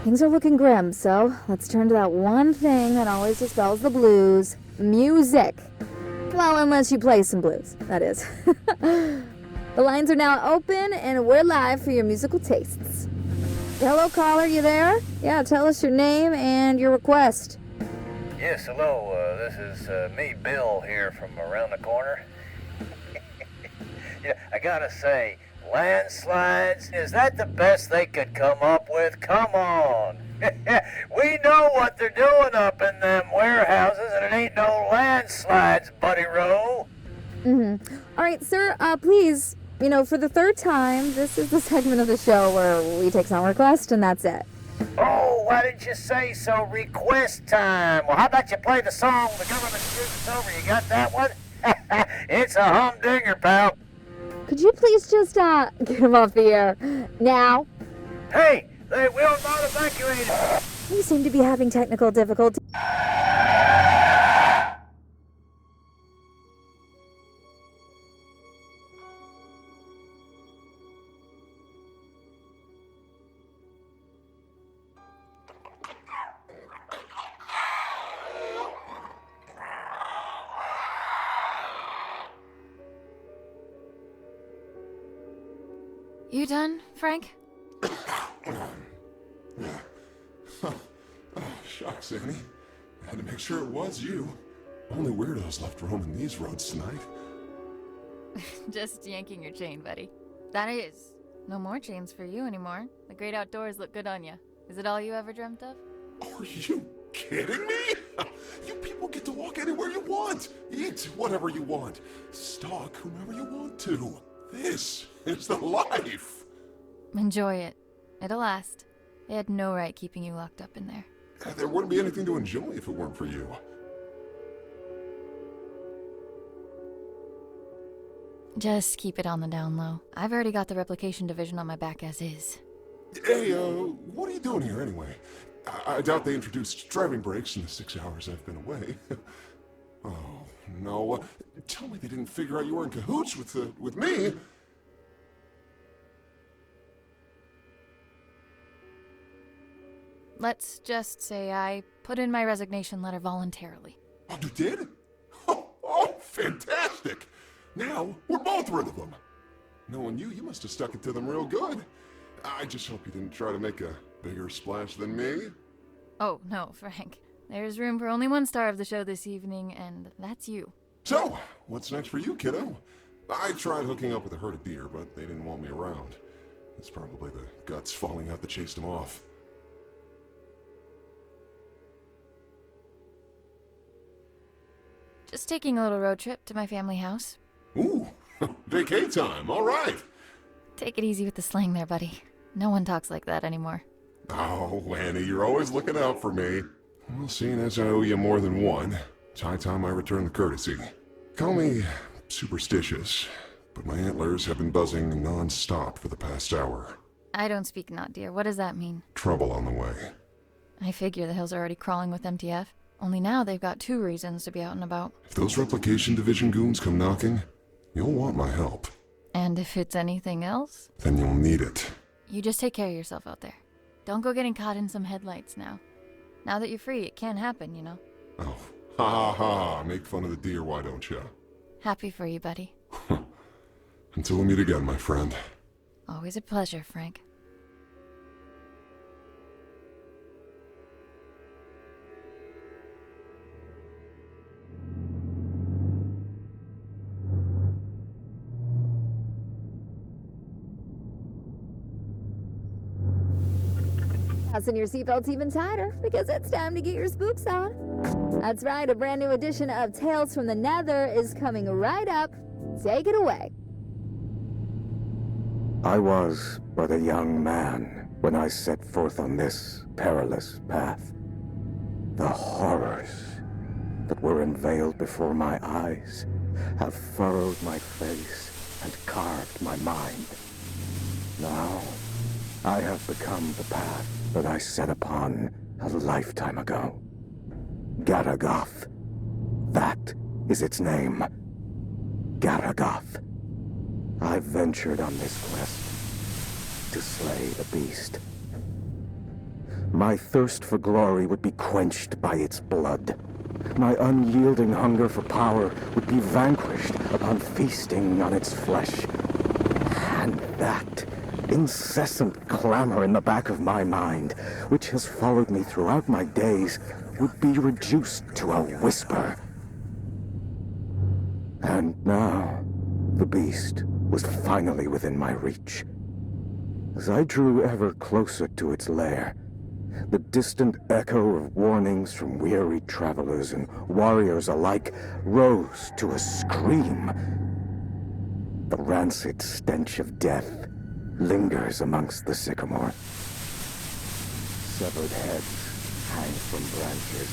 Things are looking grim, so let's turn to that one thing that always dispels the blues. Music. Well, unless you play some blues, that is. The lines are now open, and we're live for your musical tastes. Hello, caller, you there? Yeah, tell us your name and your request. Yes, hello, this is me, Bill, here from around the corner. Yeah, I gotta say, landslides, is that the best they could come up with? Come on! We know what they're doing up in them warehouses, and it ain't no landslides, Buddy Rowe. All right, sir, please You know, for the third time, this is the segment of the show where we take some requests and that's it. Oh, why didn't you say so? Request time. Well, how about you play the song The Government Screwed Us Over? You got that one? It's a humdinger, pal. Could you please just, get him off the air now? Hey, they will not evacuate. We seem to be having technical difficulties. You done, Frank? Shucks, Annie. Had to make sure it was you. Only weirdos left roaming these roads tonight. Just yanking your chain, buddy. That is. No more chains for you anymore. The great outdoors look good on you. Is it all you ever dreamt of? Are you kidding me? You people get to walk anywhere you want. Eat whatever you want. Stalk whomever you want to. This is the life. Enjoy it. It'll last. They had no right keeping you locked up in there. There wouldn't be anything to enjoy if it weren't for you. Just keep it on the down low. I've already got the replication division on my back as is. Hey, what are you doing here anyway? I doubt they introduced driving brakes in the 6 hours I've been away. Oh, no. Tell me they didn't figure out you were in cahoots with me. Let's just say I put in my resignation letter voluntarily. Oh, you did? Oh, fantastic. Now, we're both rid of them. Knowing you must have stuck it to them real good. I just hope you didn't try to make a bigger splash than me. Oh, no, Frank. There's room for only one star of the show this evening, and that's you. So, what's next for you, kiddo? I tried hooking up with a herd of deer, but they didn't want me around. It's probably the guts falling out that chased them off. Just taking a little road trip to my family house. Ooh, vacay time, all right. Take it easy with the slang there, buddy. No one talks like that anymore. Oh, Annie, you're always looking out for me. Well, seeing as I owe you more than one, it's high time I return the courtesy. Call me superstitious, but my antlers have been buzzing non-stop for the past hour. I don't speak not, dear. What does that mean? Trouble on the way. I figure the hills are already crawling with MTF. Only now they've got 2 reasons to be out and about. If those replication division goons come knocking, you'll want my help. And if it's anything else? Then you'll need it. You just take care of yourself out there. Don't go getting caught in some headlights now. Now that you're free, it can happen, you know. Oh, ha ha ha. Make fun of the deer, why don't you? Happy for you, buddy. Until we meet again, my friend. Always a pleasure, Frank. Fasten your seatbelts even tighter, because it's time to get your spooks on. That's right, a brand new edition of Tales from the Nether is coming right up. Take it away. I was but a young man when I set forth on this perilous path. The horrors that were unveiled before my eyes have furrowed my face and carved my mind. Now, I have become the path that I set upon a lifetime ago. Garagoth. That is its name. Garagoth. I ventured on this quest to slay the beast. My thirst for glory would be quenched by its blood. My unyielding hunger for power would be vanquished upon feasting on its flesh. And that incessant clamor in the back of my mind, which has followed me throughout my days, would be reduced to a whisper. And now, the beast was finally within my reach. As I drew ever closer to its lair, the distant echo of warnings from weary travelers and warriors alike rose to a scream. The rancid stench of death lingers amongst the sycamore. Severed heads hang from branches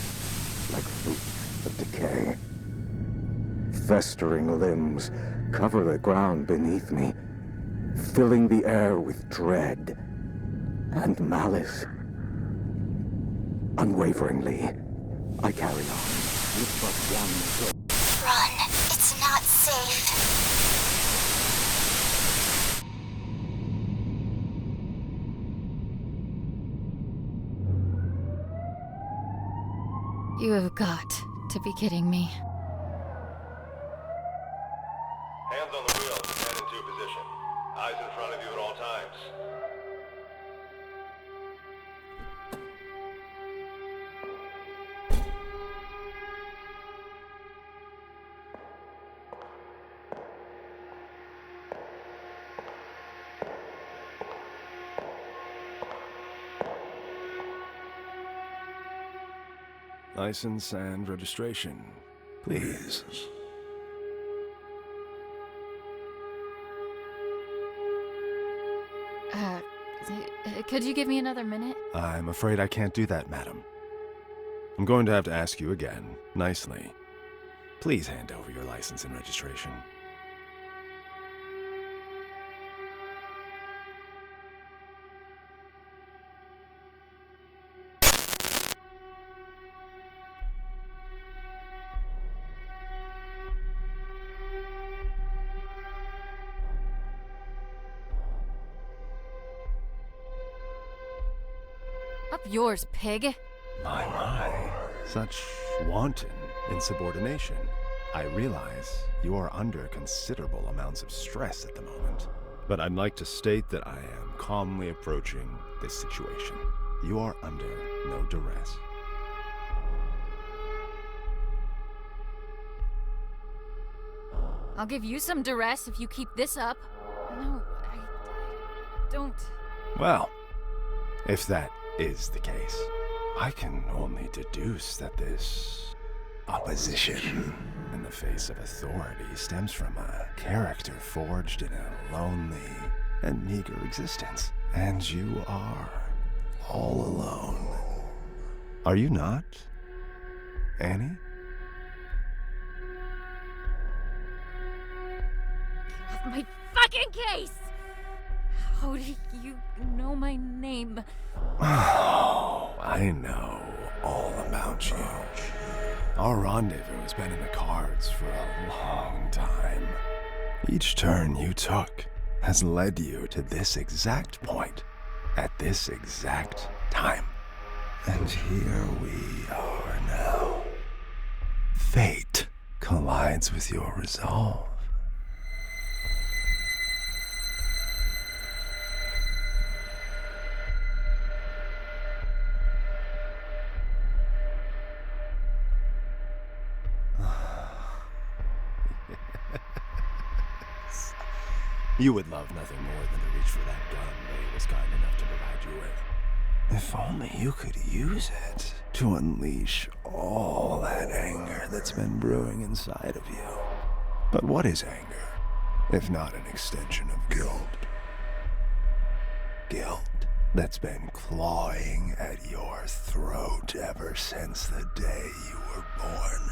like fruit of decay. Festering limbs cover the ground beneath me, filling the air with dread and malice. Unwaveringly, I carry on with but one goal. Run. It's not safe. You have got to be kidding me. Hands on the wheel, head into position. Eyes in front of you at all times. License and registration, please. Could you give me another minute? I'm afraid I can't do that, madam. I'm going to have to ask you again, nicely. Please hand over your license and registration. Up yours, pig. My. Such wanton insubordination. I realize you are under considerable amounts of stress at the moment, but I'd like to state that I am calmly approaching this situation. You are under no duress. I'll give you some duress if you keep this up. No, I don't. Well, if that is the case, I can only deduce that this opposition in the face of authority stems from a character forged in a lonely and meager existence. And you are all alone. Are you not, Annie? Get off my fucking case! How do you know my name? Oh, I know all about you. Our rendezvous has been in the cards for a long time. Each turn you took has led you to this exact point, at this exact time. And here we are now. Fate collides with your resolve. You would love nothing more than to reach for that gun Ray was kind enough to provide you with. If only you could use it to unleash all that anger that's been brewing inside of you. But what is anger, if not an extension of guilt? Guilt that's been clawing at your throat ever since the day you were born.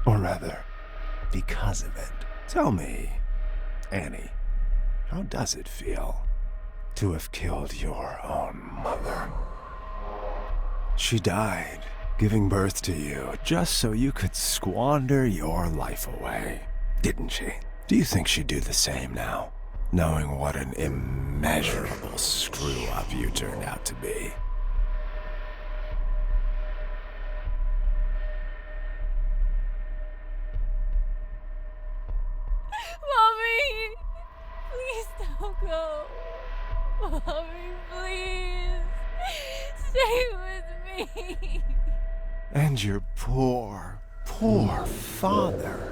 Or rather, because of it. Tell me, Annie, how does it feel to have killed your own mother? She died, giving birth to you, just so you could squander your life away, didn't she? Do you think she'd do the same now, knowing what an immeasurable screw-up you turned out to be? Mommy! Please don't go. Mommy, please. Stay with me. And your poor father,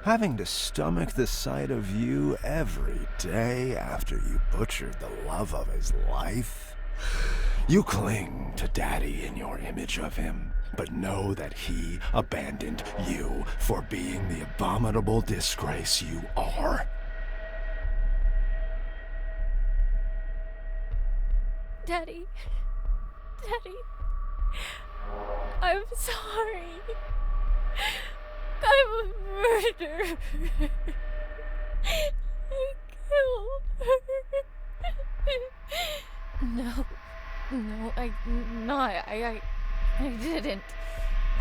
having to stomach the sight of you every day after you butchered the love of his life. You cling to Daddy in your image of him, but know that he abandoned you for being the abominable disgrace you are. Daddy. Daddy. I'm sorry. I'm a murderer. I killed her. No, I didn't.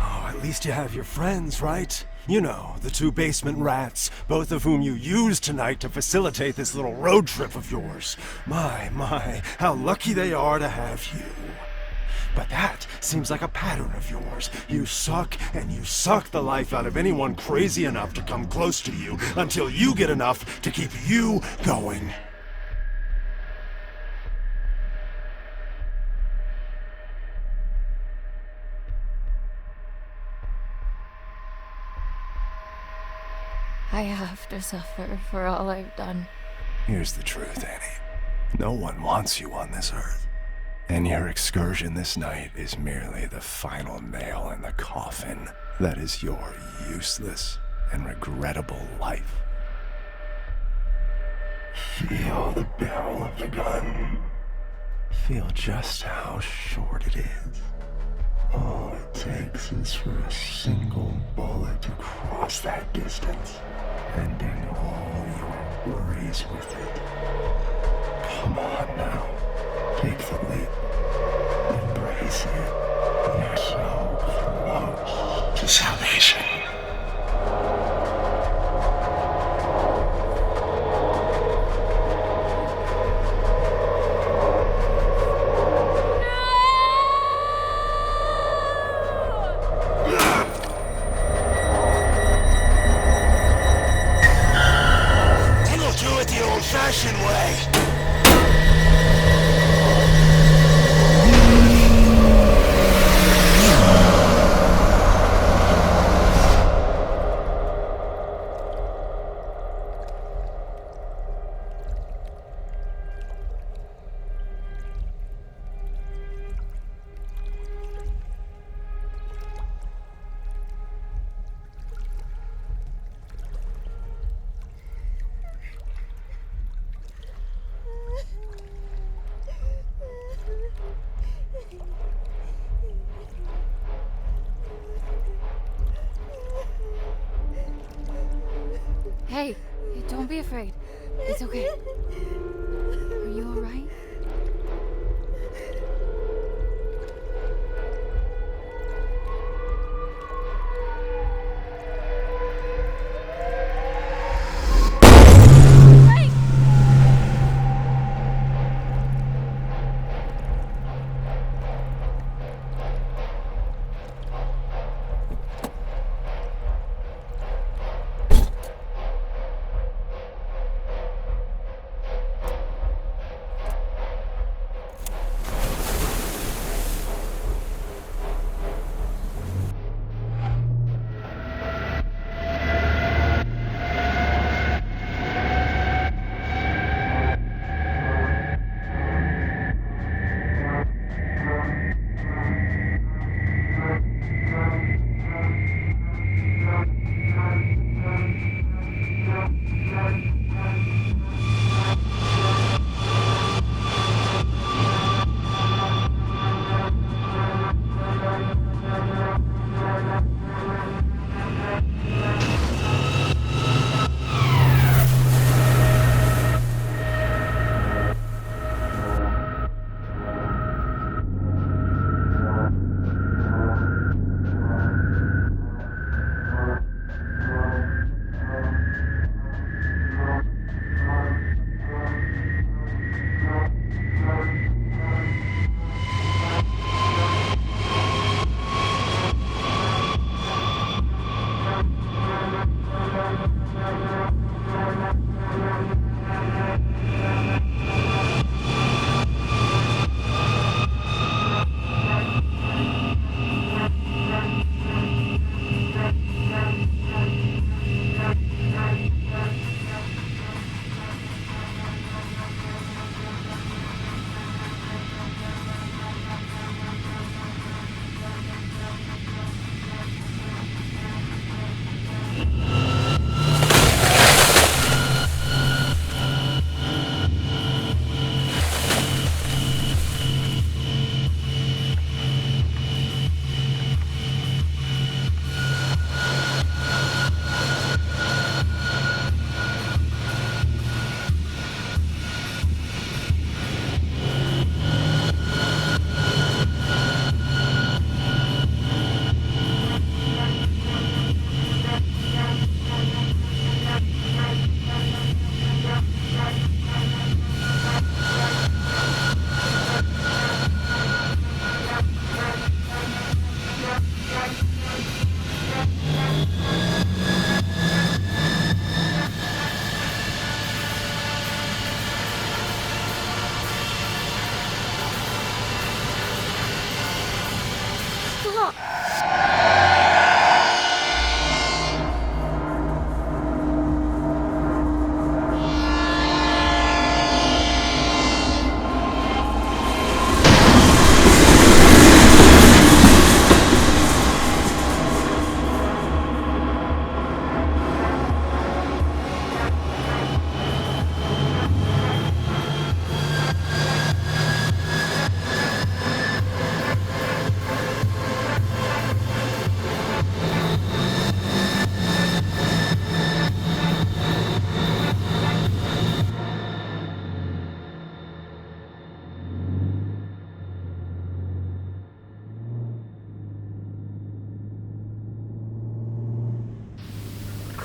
Oh, at least you have your friends, right? You know, the two basement rats, both of whom you used tonight to facilitate this little road trip of yours. My, how lucky they are to have you. But that seems like a pattern of yours. You suck, and you suck the life out of anyone crazy enough to come close to you until you get enough to keep you going. I have to suffer for all I've done. Here's the truth, Annie. No one wants you on this earth. And your excursion this night is merely the final nail in the coffin that is your useless and regrettable life. Feel the barrel of the gun. Feel just how short it is. All it takes is for a single bullet to cross that distance, ending all your worries with it. Come on now, take the leap. Embrace it. You're so close to salvation. Old-fashioned way. Hey, don't be afraid. It's okay. Are you alright?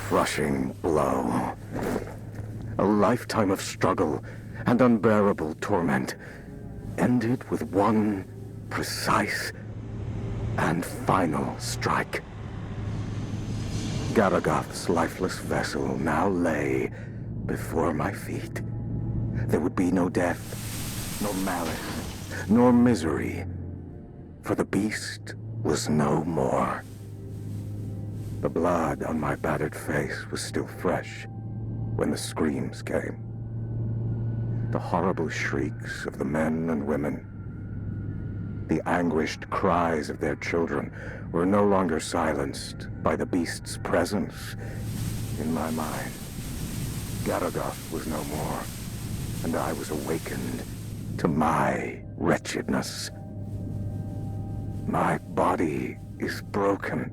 crushing blow. A lifetime of struggle and unbearable torment ended with one precise and final strike. Garagoth's lifeless vessel now lay before my feet. There would be no death, no malice, nor misery, for the beast was no more. The blood on my battered face was still fresh when the screams came. The horrible shrieks of the men and women. The anguished cries of their children were no longer silenced by the beast's presence in my mind. Garagoth was no more, and I was awakened to my wretchedness. My body is broken,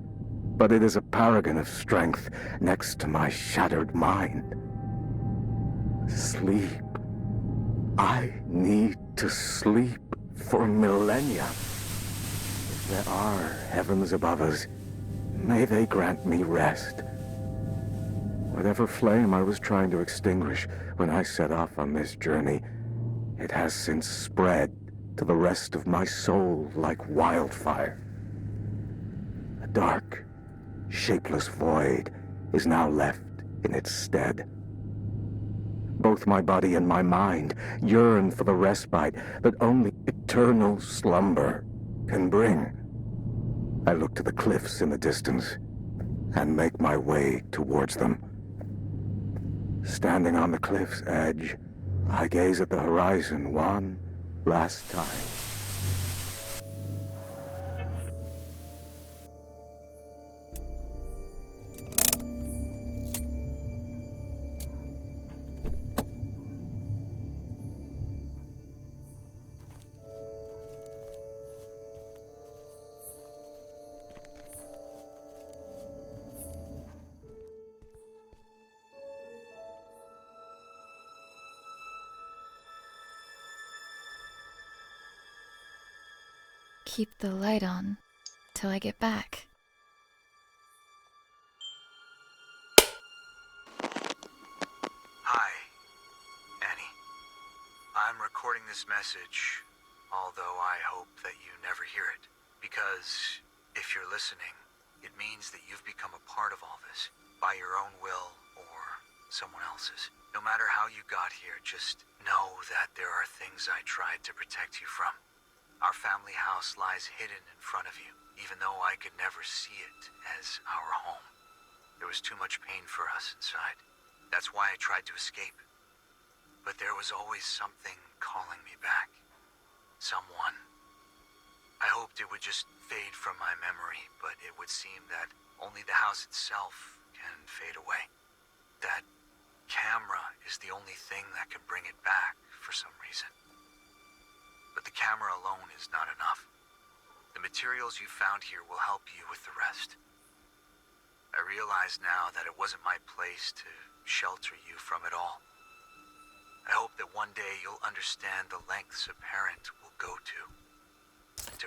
but it is a paragon of strength next to my shattered mind. Sleep. I need to sleep for millennia. If there are heavens above us, may they grant me rest. Whatever flame I was trying to extinguish when I set off on this journey, it has since spread to the rest of my soul like wildfire. A dark, shapeless void is now left in its stead. Both my body and my mind yearn for the respite that only eternal slumber can bring. I look to the cliffs in the distance and make my way towards them. Standing on the cliff's edge, I gaze at the horizon one last time. Keep the light on till I get back. Hi, Annie. I'm recording this message, although I hope that you never hear it. Because if you're listening, it means that you've become a part of all this, by your own will or someone else's. No matter how you got here, just know that there are things I tried to protect you from. Our family house lies hidden in front of you, even though I could never see it as our home. There was too much pain for us inside. That's why I tried to escape. But there was always something calling me back. Someone. I hoped it would just fade from my memory, but it would seem that only the house itself can fade away. That camera is the only thing that can bring it back for some reason. But the camera alone is not enough. The materials you found here will help you with the rest. I realize now that it wasn't my place to shelter you from it all. I hope that one day you'll understand the lengths a parent will go to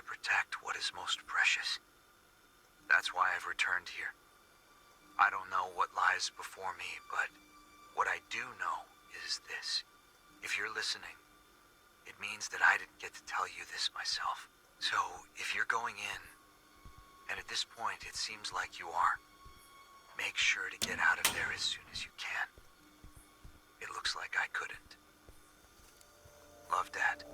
protect what is most precious. That's why I've returned here. I don't know what lies before me, but what I do know is this. If you're listening, it means that I didn't get to tell you this myself. So, if you're going in, and at this point it seems like you are, make sure to get out of there as soon as you can. It looks like I couldn't. Love, Dad.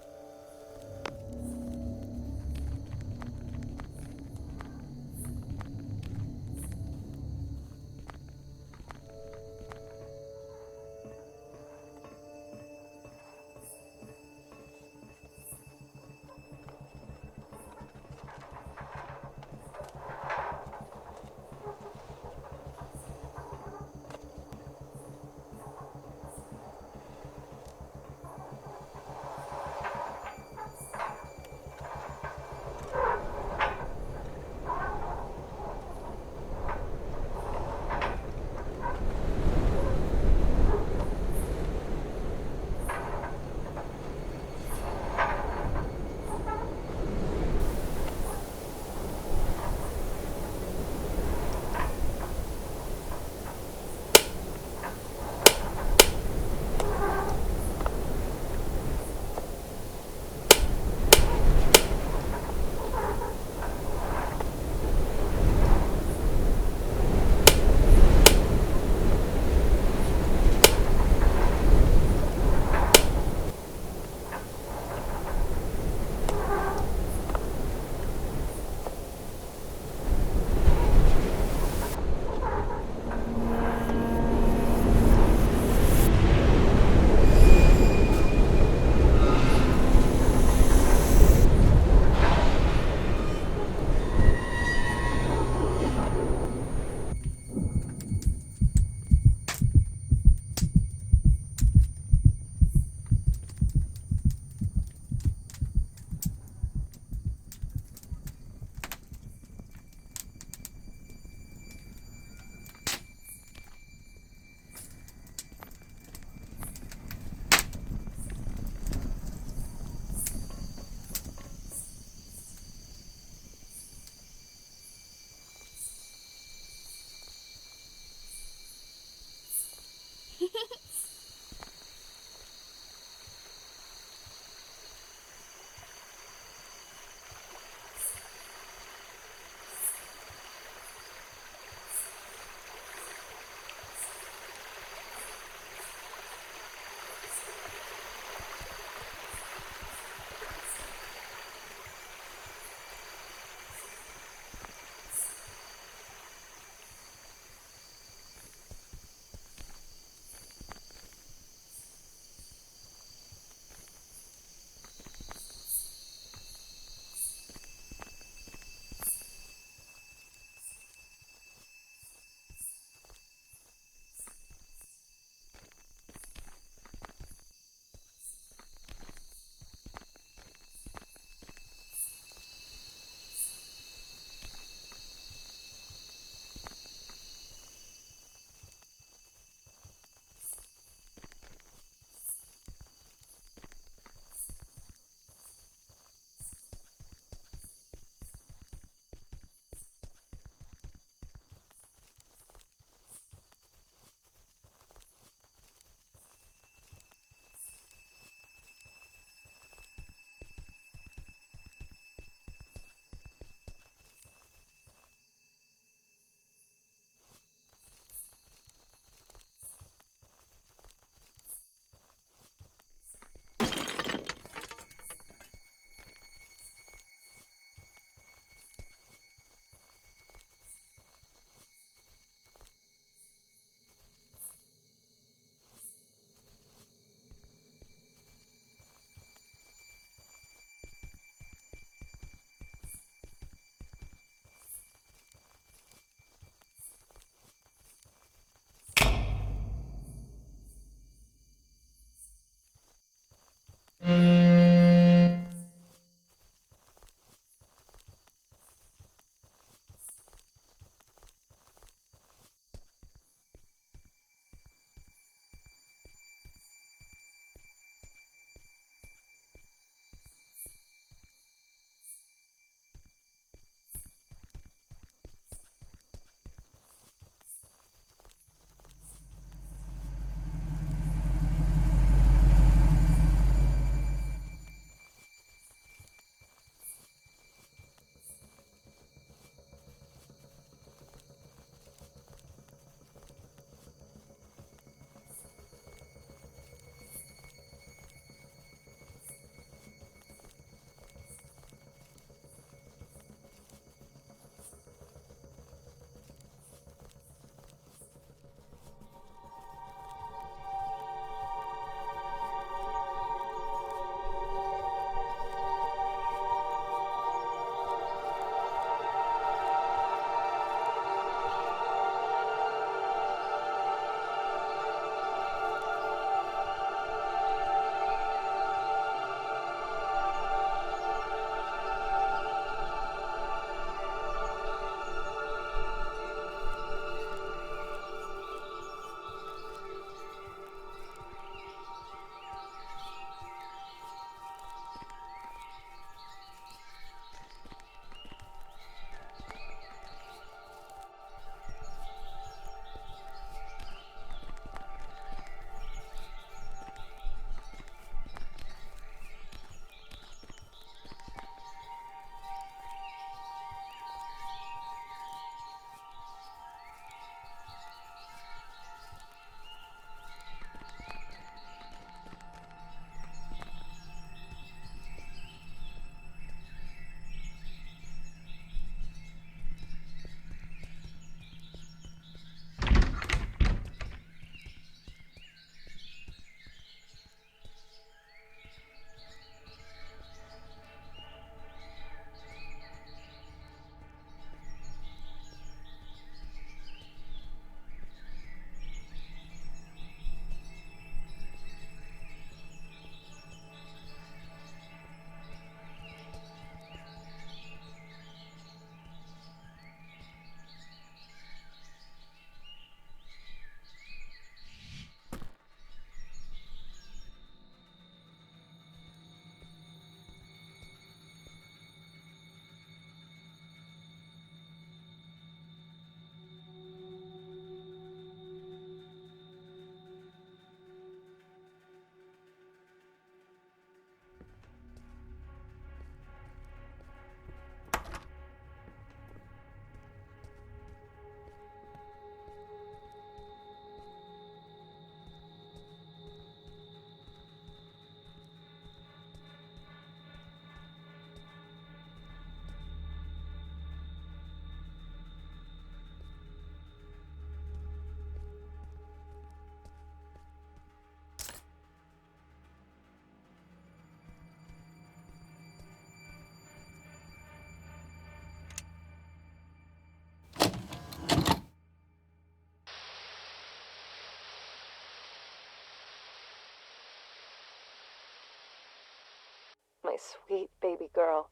my sweet baby girl.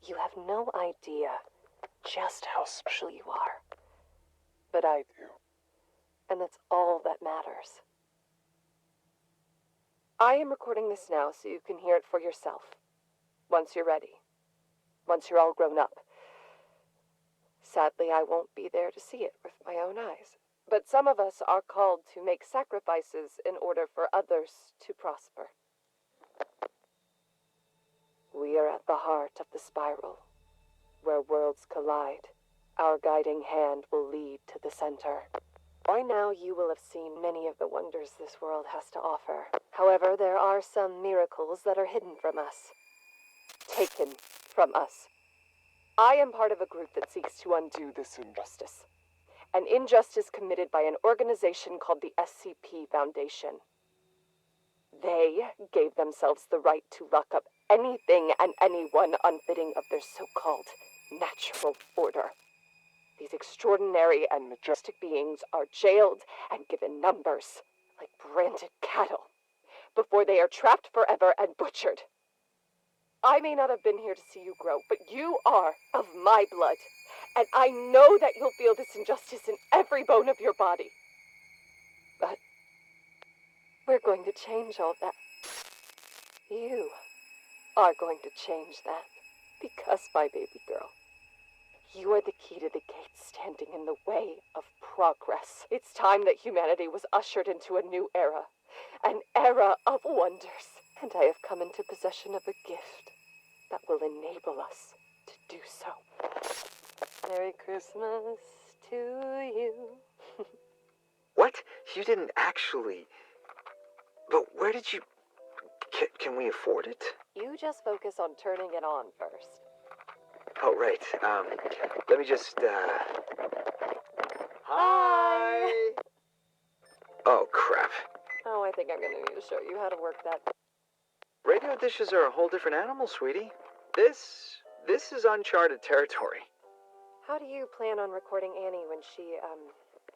You have no idea just how special you are. But I do. And that's all that matters. I am recording this now so you can hear it for yourself. Once you're ready. Once you're all grown up. Sadly, I won't be there to see it with my own eyes. But some of us are called to make sacrifices in order for others to prosper. We are at the heart of the spiral, where worlds collide. Our guiding hand will lead to the center. By now, you will have seen many of the wonders this world has to offer. However, there are some miracles that are hidden from us. Taken from us. I am part of a group that seeks to undo this injustice. An injustice committed by an organization called the SCP Foundation. They gave themselves the right to lock up anything and anyone unfitting of their so-called natural order. These extraordinary and majestic beings are jailed and given numbers, like branded cattle, before they are trapped forever and butchered. I may not have been here to see you grow, but you are of my blood, and I know that you'll feel this injustice in every bone of your body. But we're going to change all that. You are going to change that, because, my baby girl, you are the key to the gates standing in the way of progress. It's time that humanity was ushered into a new era, an era of wonders. And I have come into possession of a gift that will enable us to do so. Merry Christmas to you. What? You didn't actually... But where did you... Can we afford it? You just focus on turning it on first. Oh, right. Let me just, Hi! Oh, crap. Oh, I think I'm gonna need to show you how to work that. Radio dishes are a whole different animal, sweetie. This is uncharted territory. How do you plan on recording Annie when she,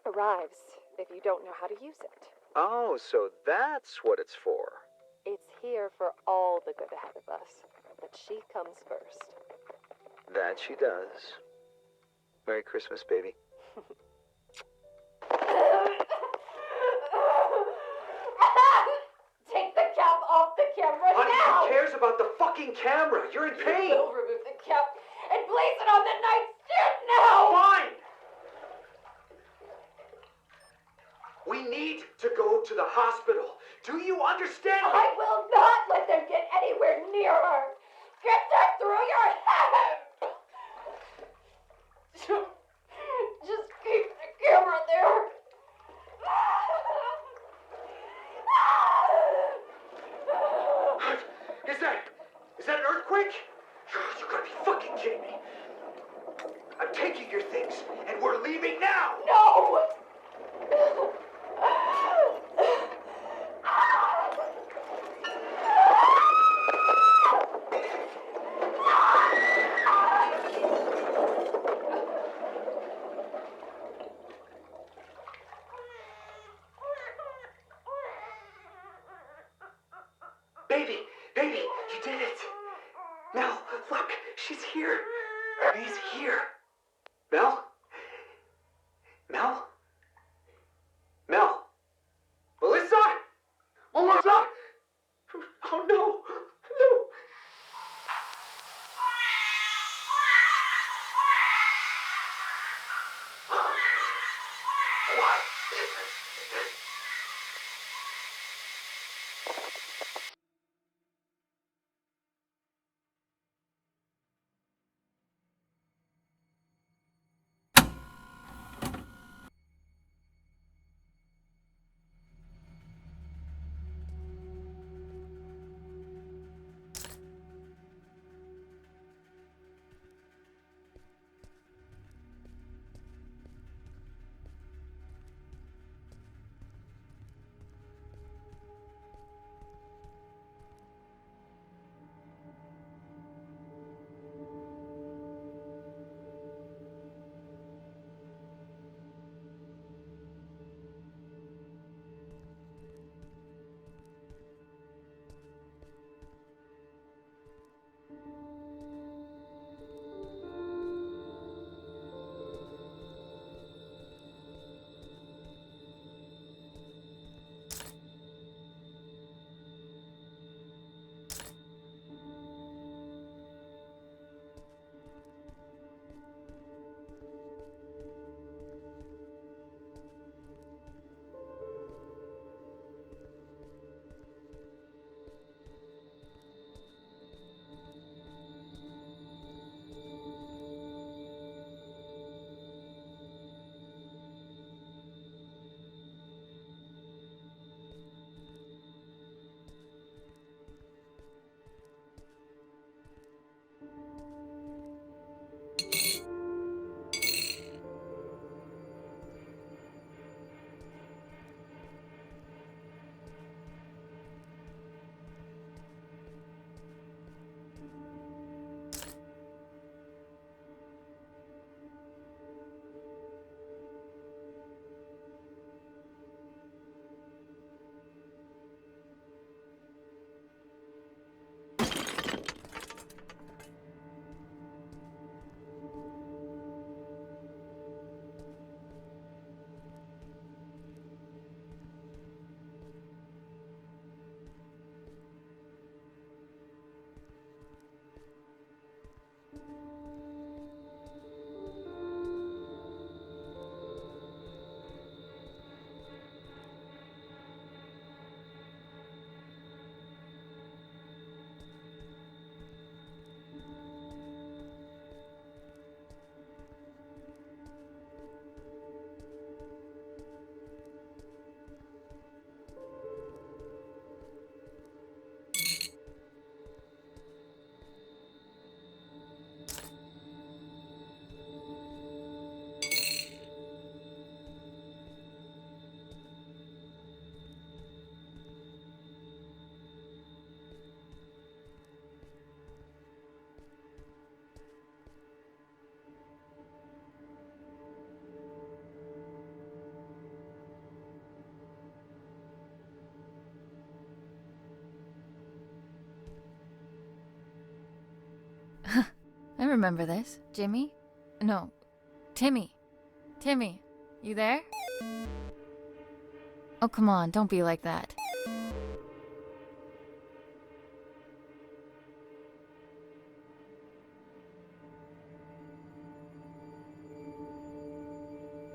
arrives, if you don't know how to use it? Oh, so that's what it's for. It's here for all the good ahead of us, but she comes first. That she does. Merry Christmas, baby. Take the cap off the camera Honey, now! who cares about the fucking camera? You're in pain! We'll remove the cap and place it on the nightstand now! Fine! We need to go to the hospital. Do you understand me? I will not let them get anywhere near her! Get that through your head! Just keep the camera there! Is that an earthquake? You gotta be fucking kidding me. I'm taking your things, and we're leaving now! No! Baby, you did it! Mel, look, she's here. He's here. Mel? Mel? Mel? Melissa? Melissa? Oh no! No! What? I remember this. Jimmy? No, Timmy. Timmy, you there? Oh, come on, don't be like that.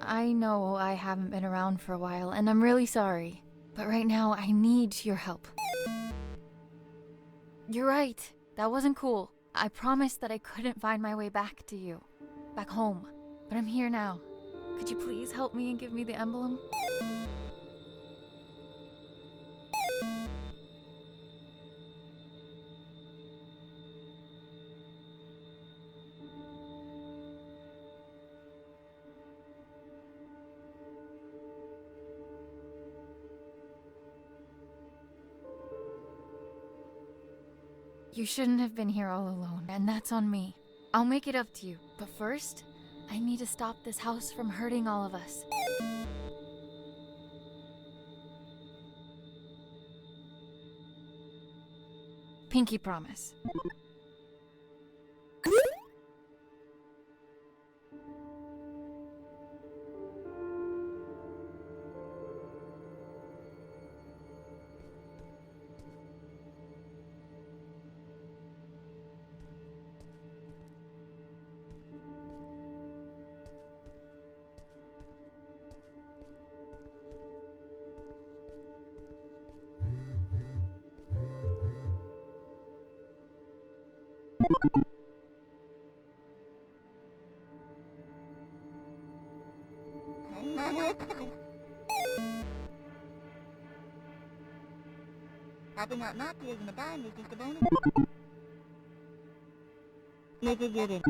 I know I haven't been around for a while, and I'm really sorry. But right now, I need your help. You're right. That wasn't cool. I promised that I couldn't find my way back to you. Back home. But I'm here now. Could you please help me and give me the emblem? You shouldn't have been here all alone, and that's on me. I'll make it up to you, but first, I need to stop this house from hurting all of us. Pinky promise. Helping out Nazi isn't a dime, it's just a bonus. Make it get it.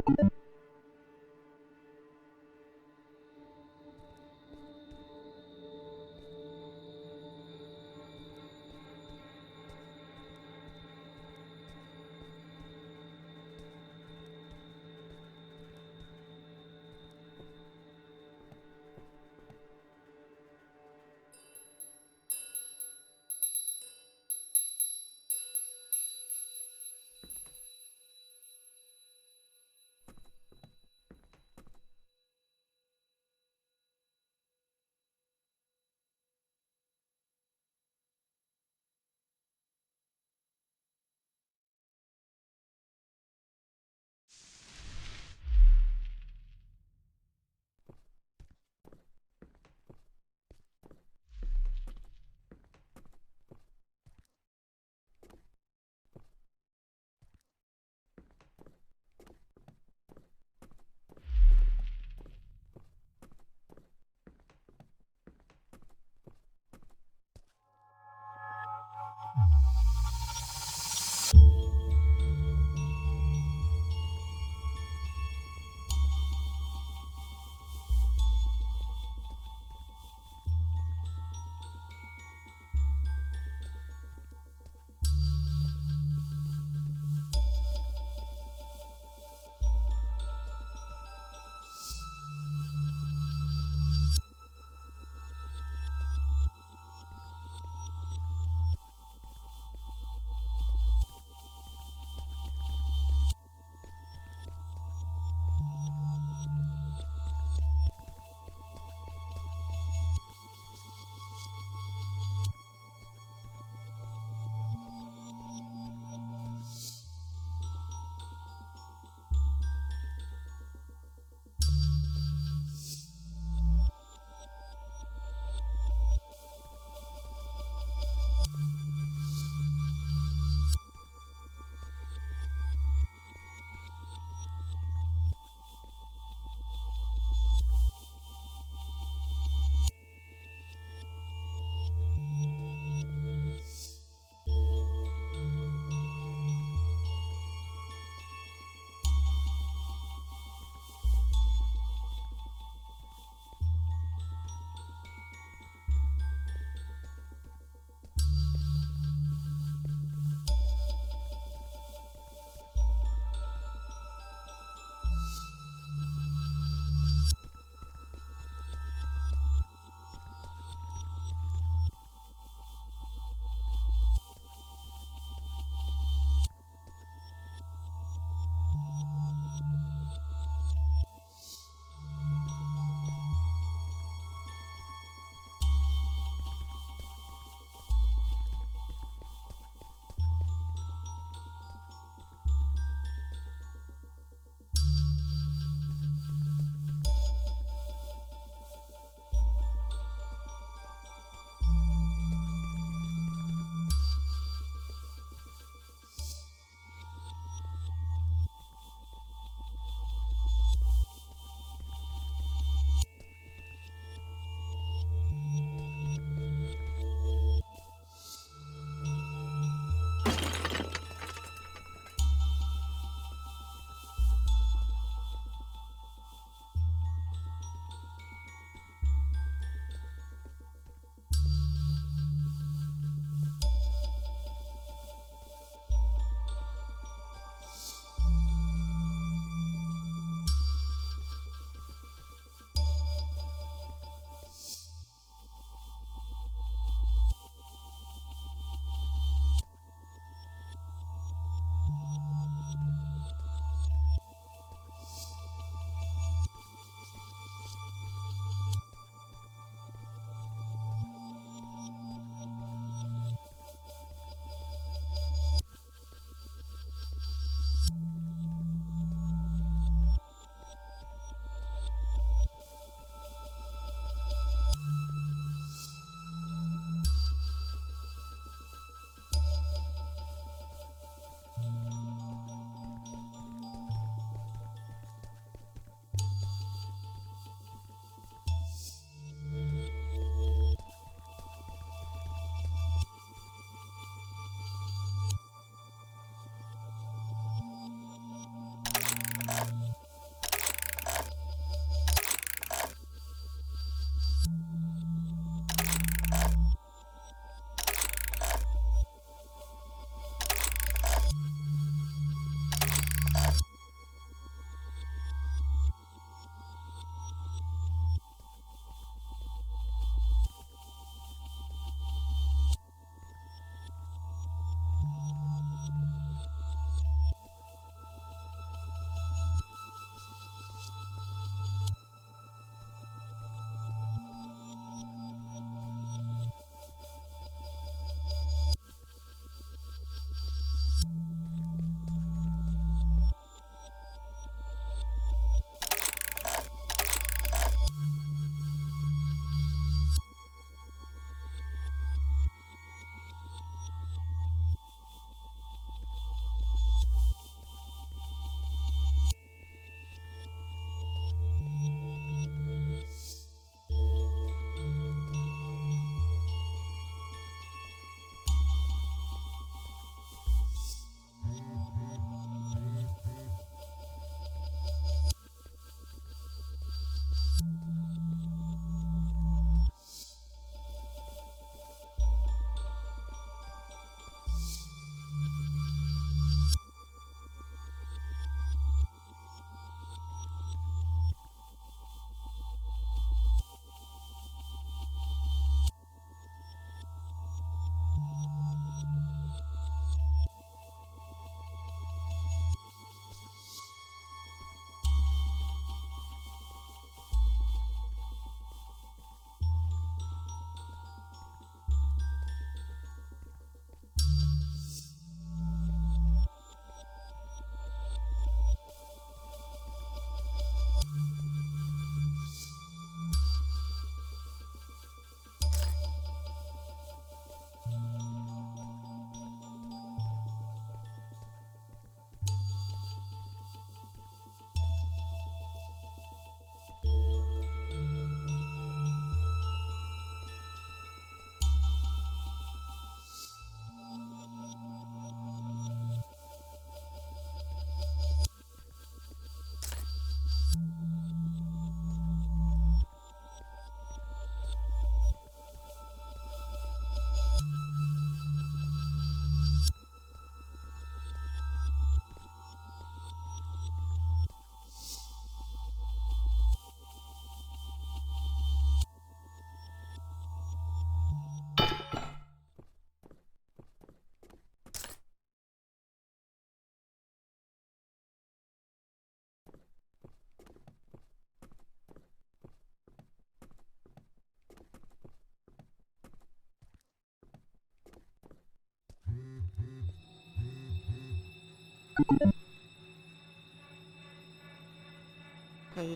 Play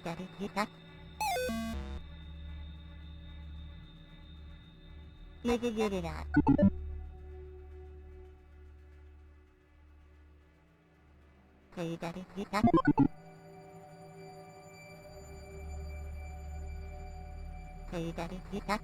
that is hit that. Make it good at that. Play that is hit that. Play that is hit that.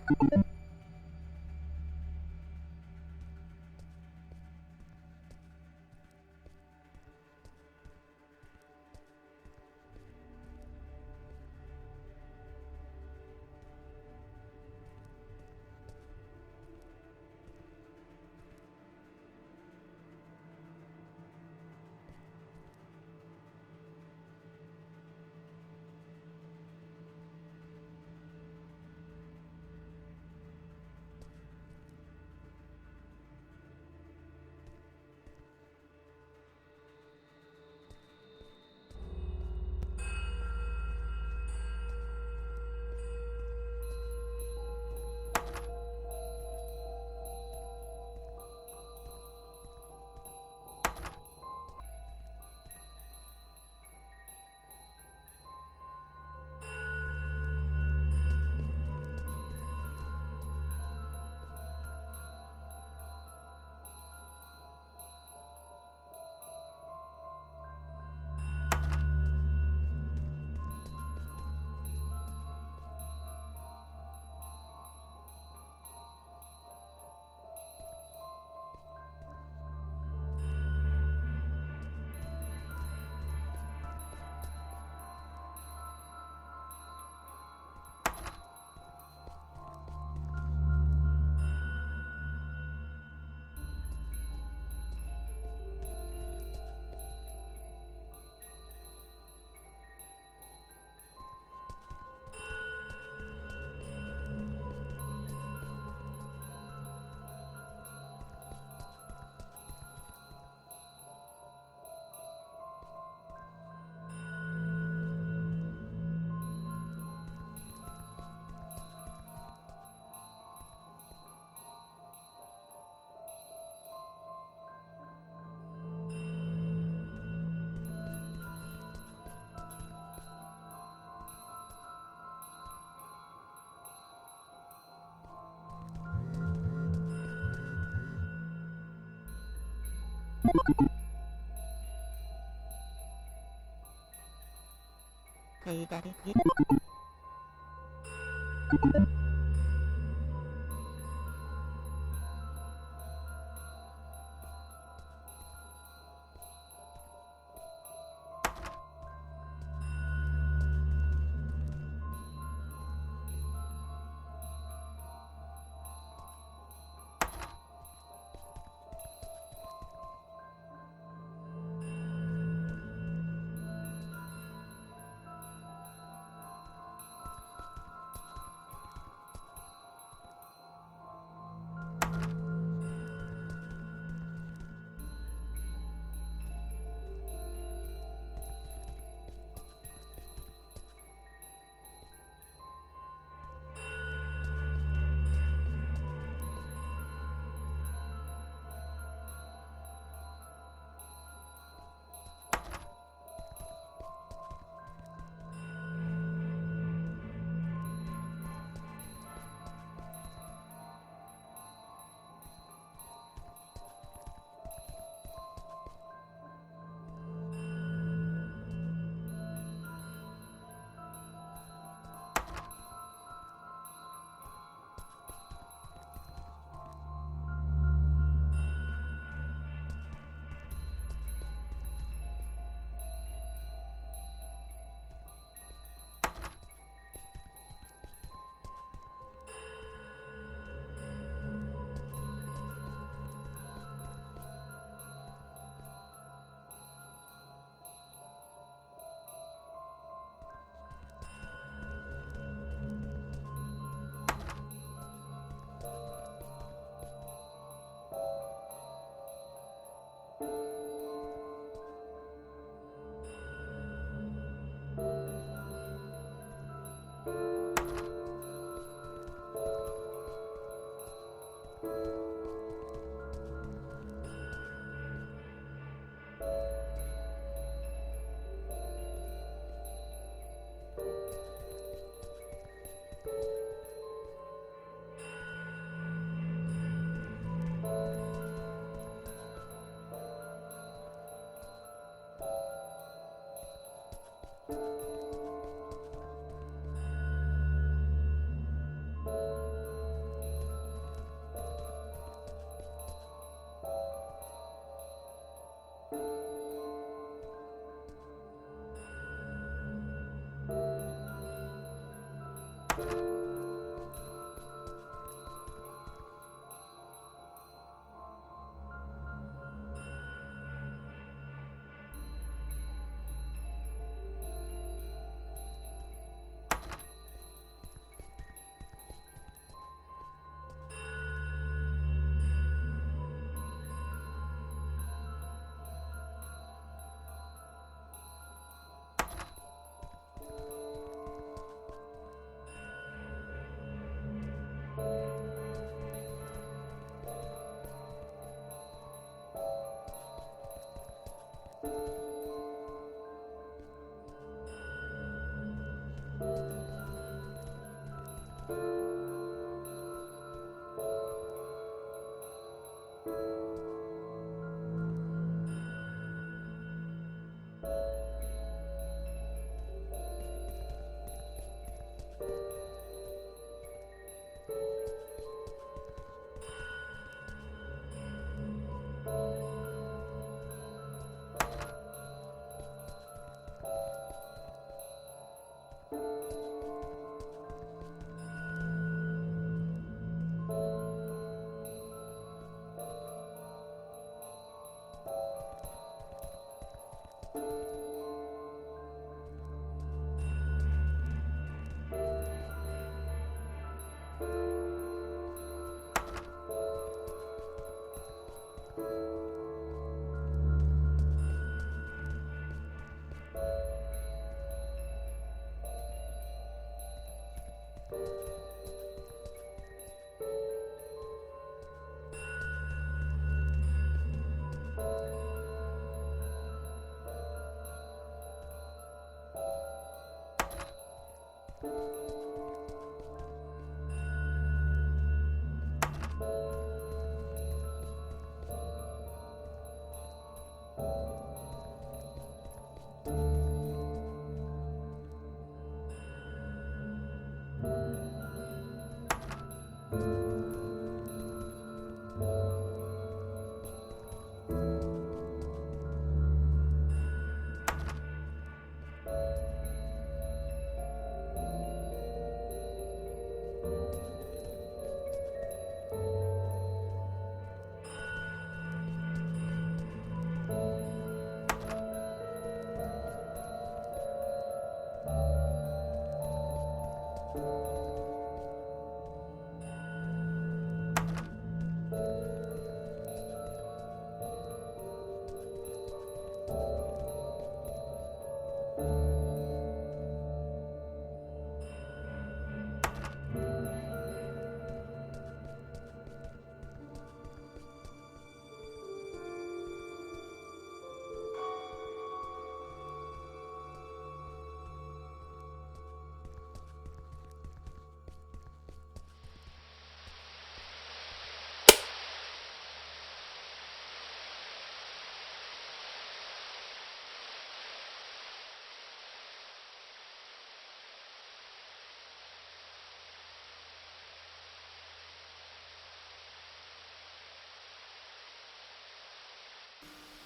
Play that is hit.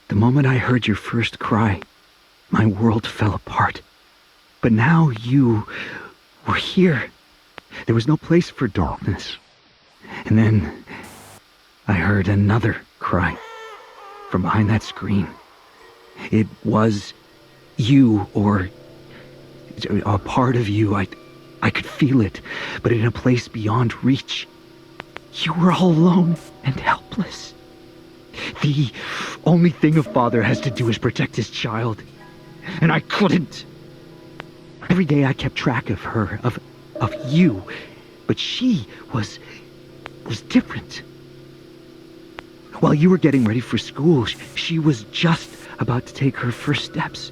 The moment I heard your first cry, my world fell apart. But now you were here. There was no place for darkness. And then I heard another cry from behind that screen. It was you, or a part of you. I could feel it, but in a place beyond reach. You were all alone and helpless. The only thing a father has to do is protect his child. And I couldn't. Every day I kept track of her, of you. But she was different. While you were getting ready for school, she was just about to take her first steps.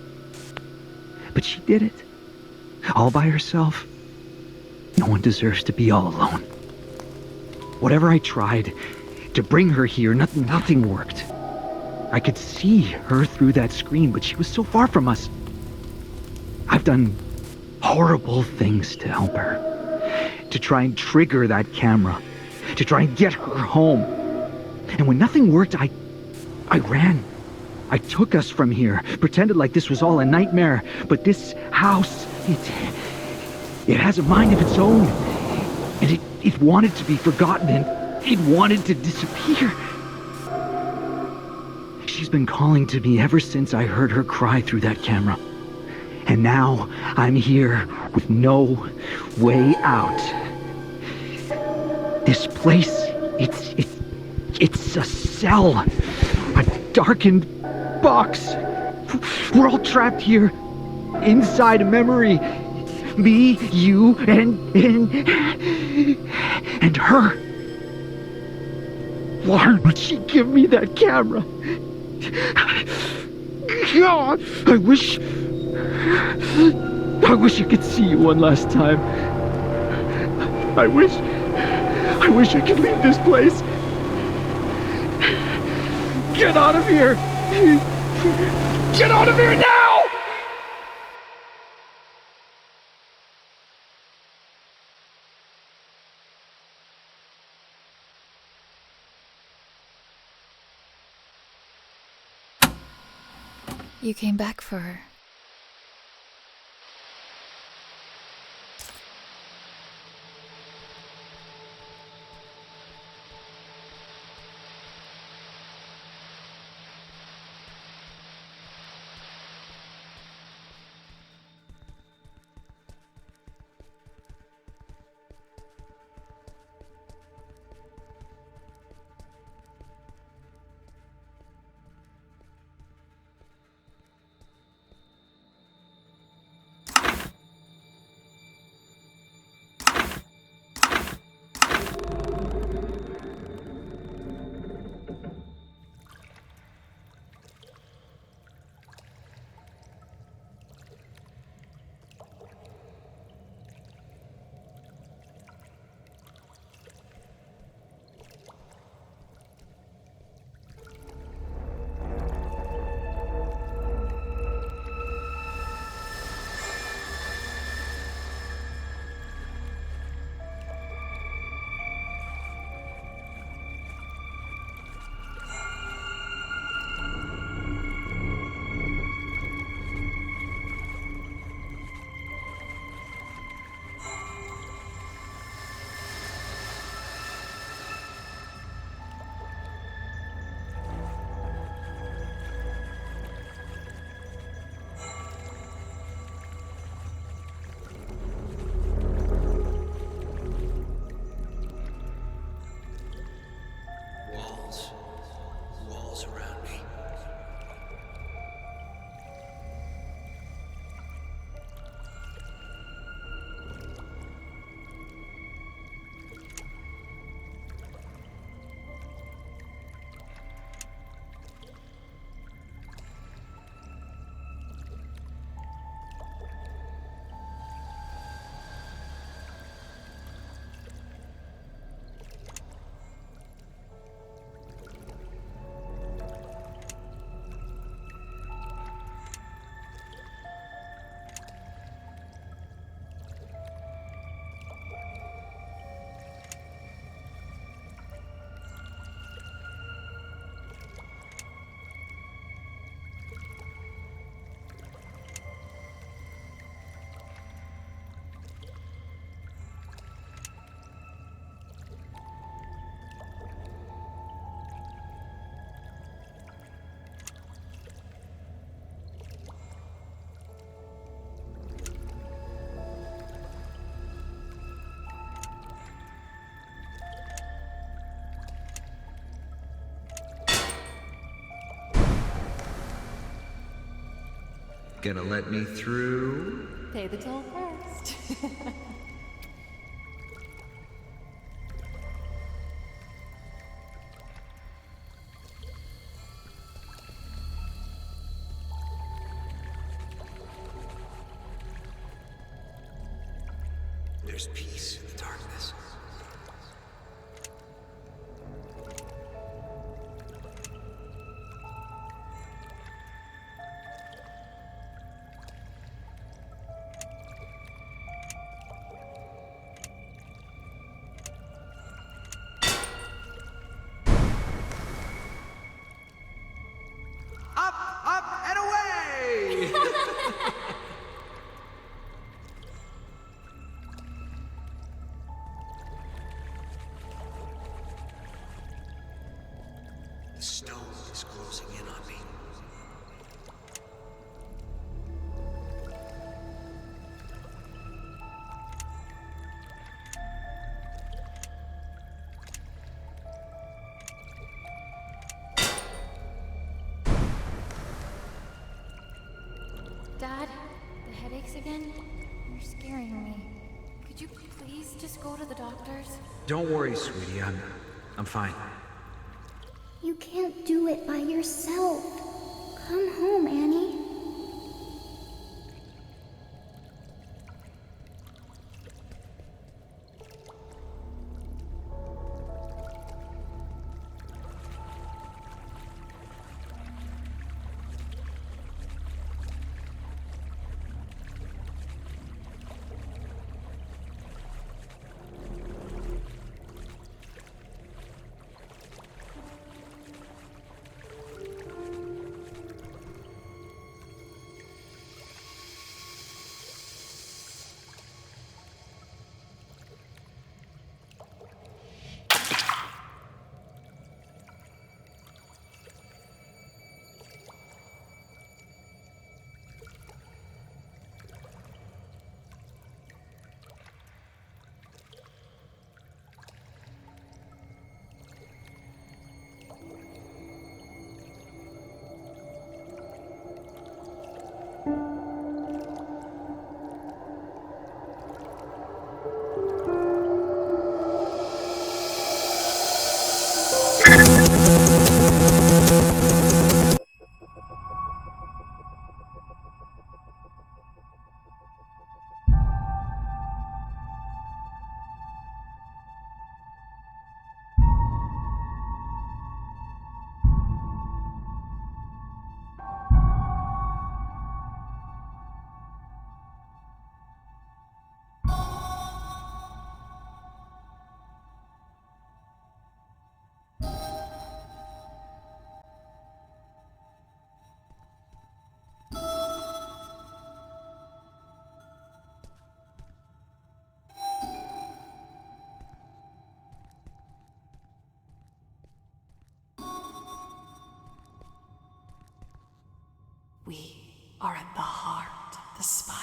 But she did it. All by herself. No one deserves to be all alone. Whatever I tried to bring her here, nothing worked. I could see her through that screen, but she was so far from us. I've done horrible things to help her. To try and trigger that camera. To try and get her home. And when nothing worked, I ran. I took us from here, pretended like this was all a nightmare. But this house, it has a mind of its own. And it wanted to be forgotten, and it wanted to disappear. She's been calling to me ever since I heard her cry through that camera. And now I'm here with no way out. This place, it's a cell. A darkened box. We're all trapped here. Inside a memory. Me, you, and her. Why would she give me that camera? God, I wish I could see you one last time. I wish I could leave this place. Get out of here! Get out of here now! You came back for her. Walls around me. Gonna let me through? Pay the toll first. There's peace in the darkness. stone is closing in on me. Dad, the headaches again? You're scaring me. Could you please just go to the doctors? Don't worry, sweetie. I'm fine. You can't do it by yourself. Come home, Annie. We are at the heart of the spiral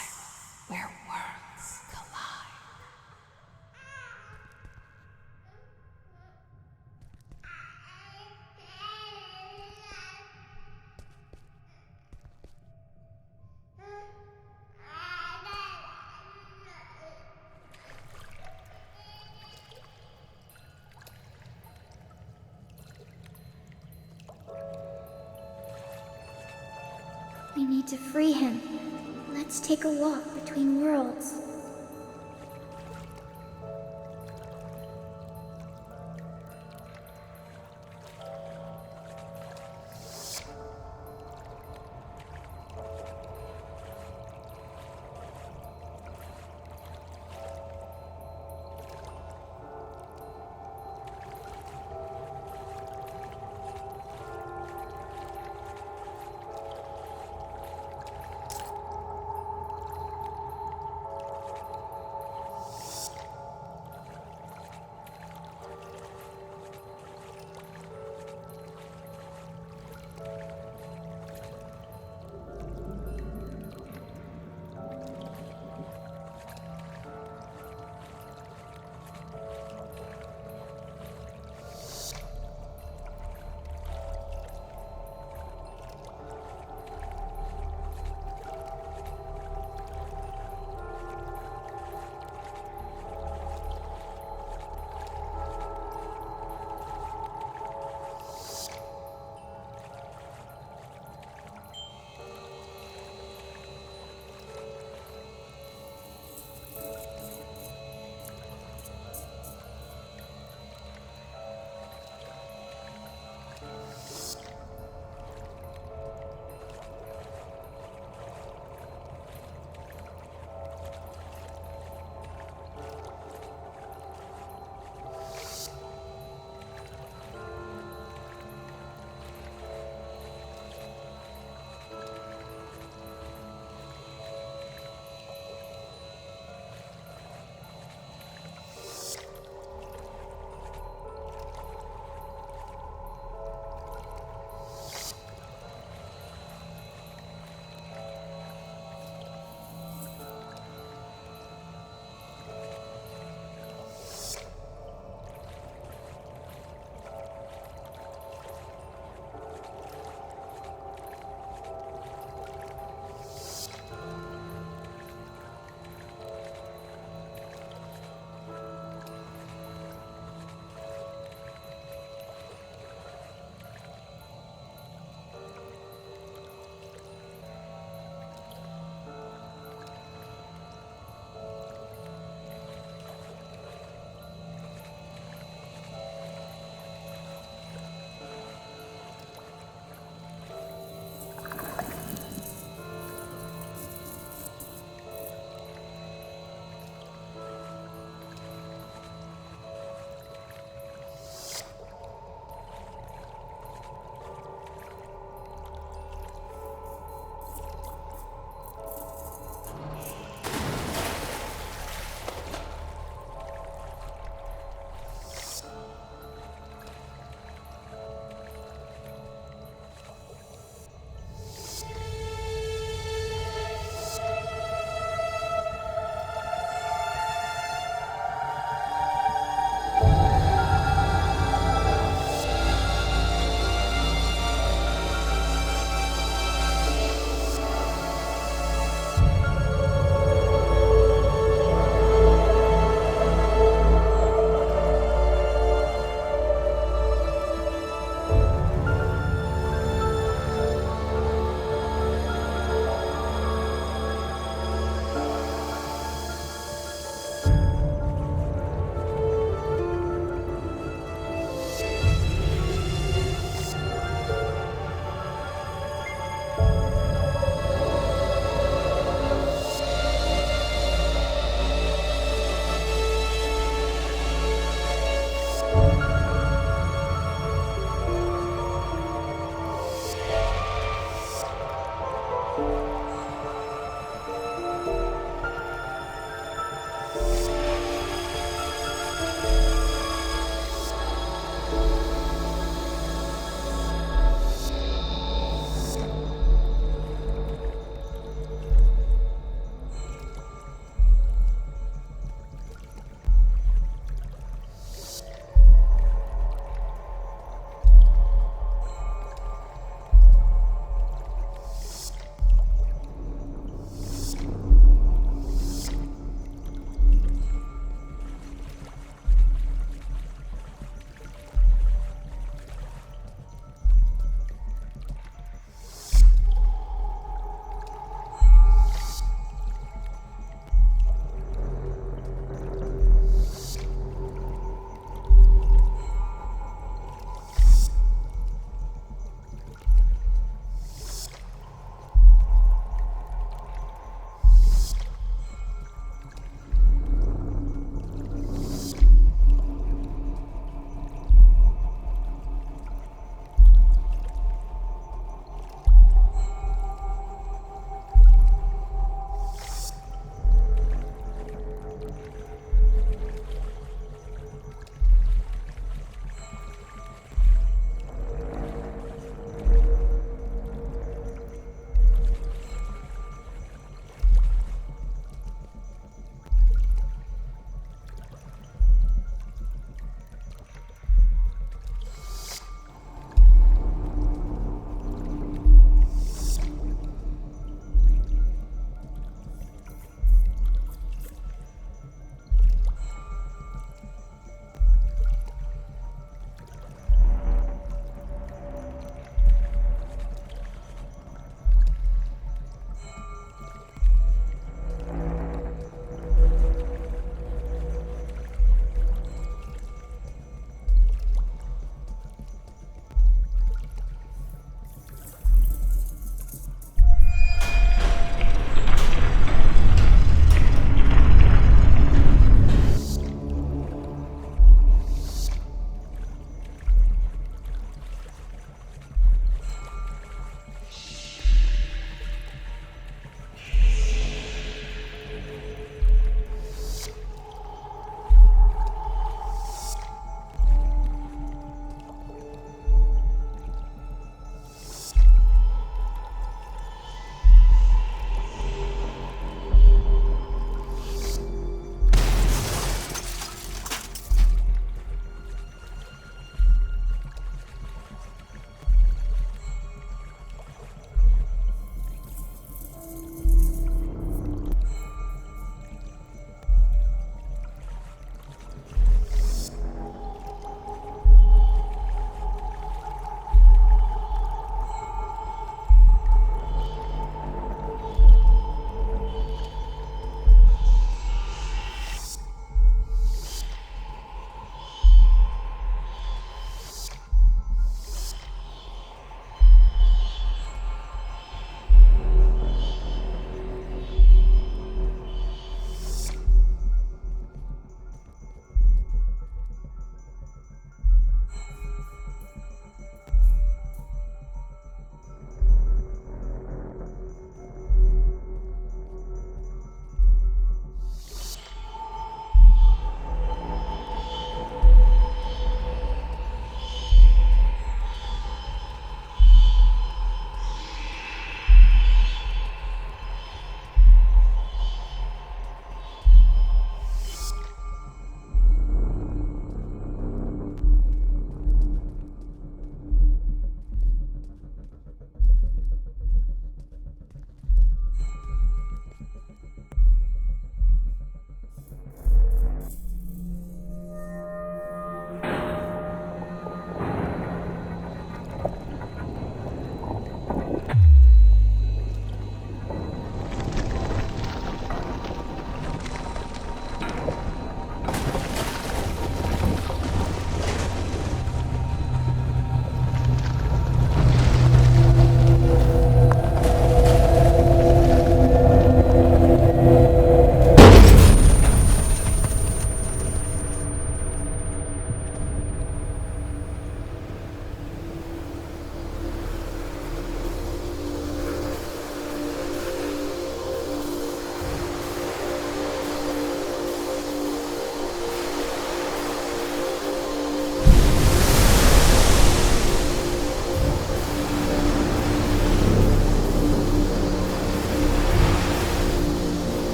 where worlds collide. We need to free him. Let's take a walk between worlds.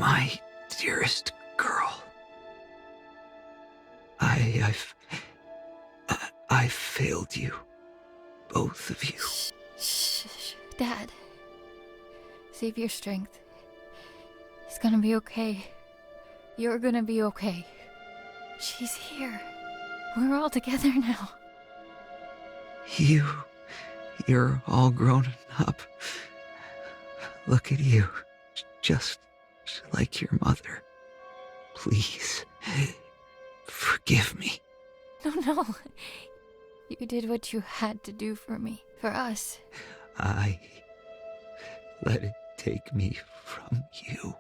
My dearest girl. I've failed you. Both of you. Shh, Dad. Save your strength. It's gonna be okay. You're gonna be okay. She's here. We're all together now. You're all grown up. Look at you. Just like your mother. Please, forgive me. No. You did what you had to do for me. For us. I let it take me from you.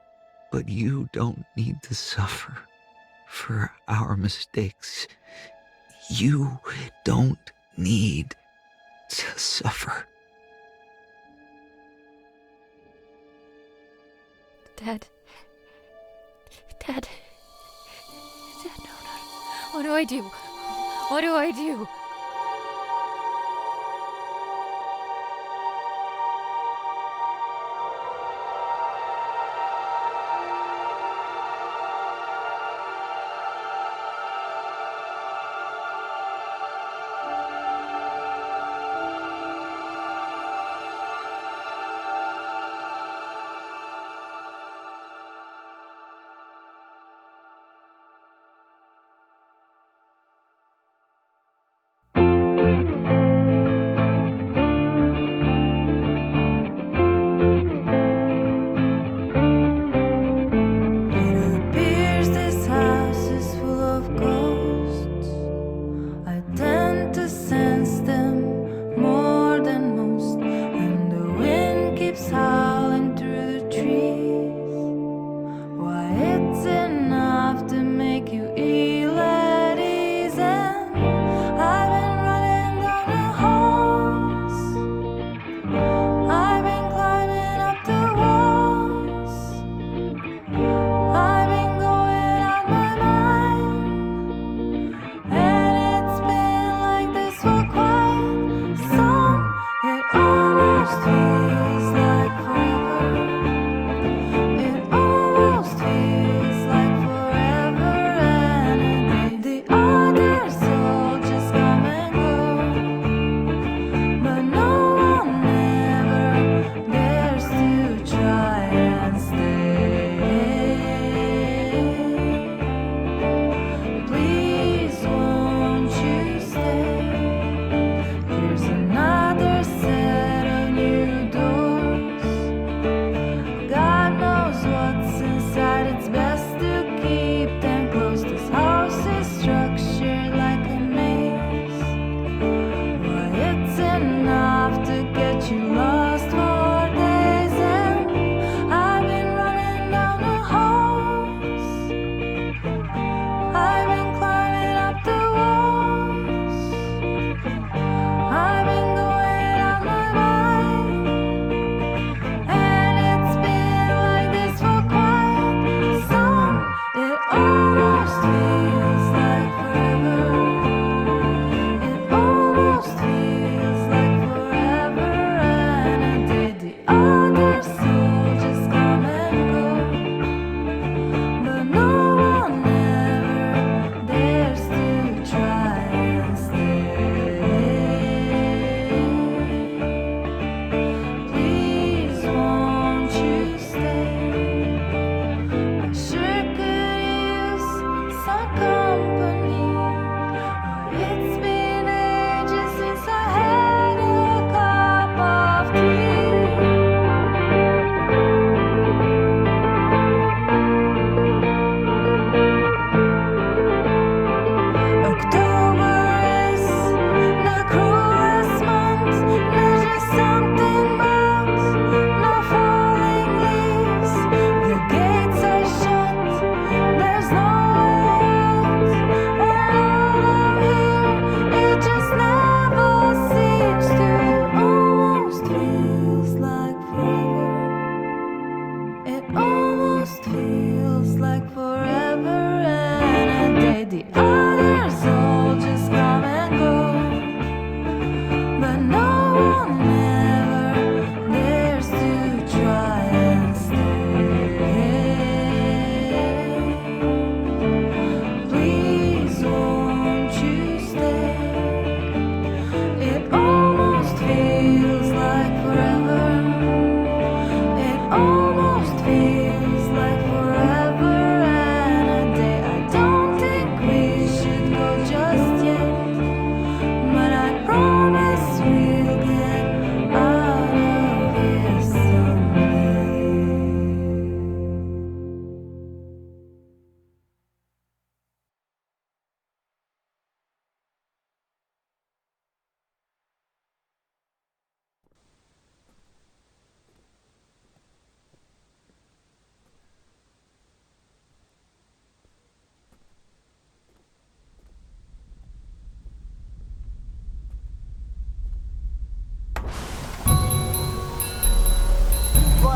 But you don't need to suffer for our mistakes. You don't need to suffer. Dad, no. What do I do? What do I do?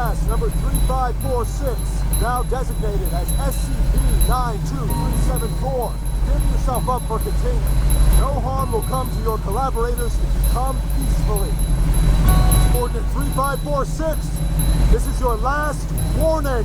Mass number 3546, now designated as SCP-92374. Give yourself up for containment. No harm will come to your collaborators if you come peacefully. Coordinate 3546, this is your last warning.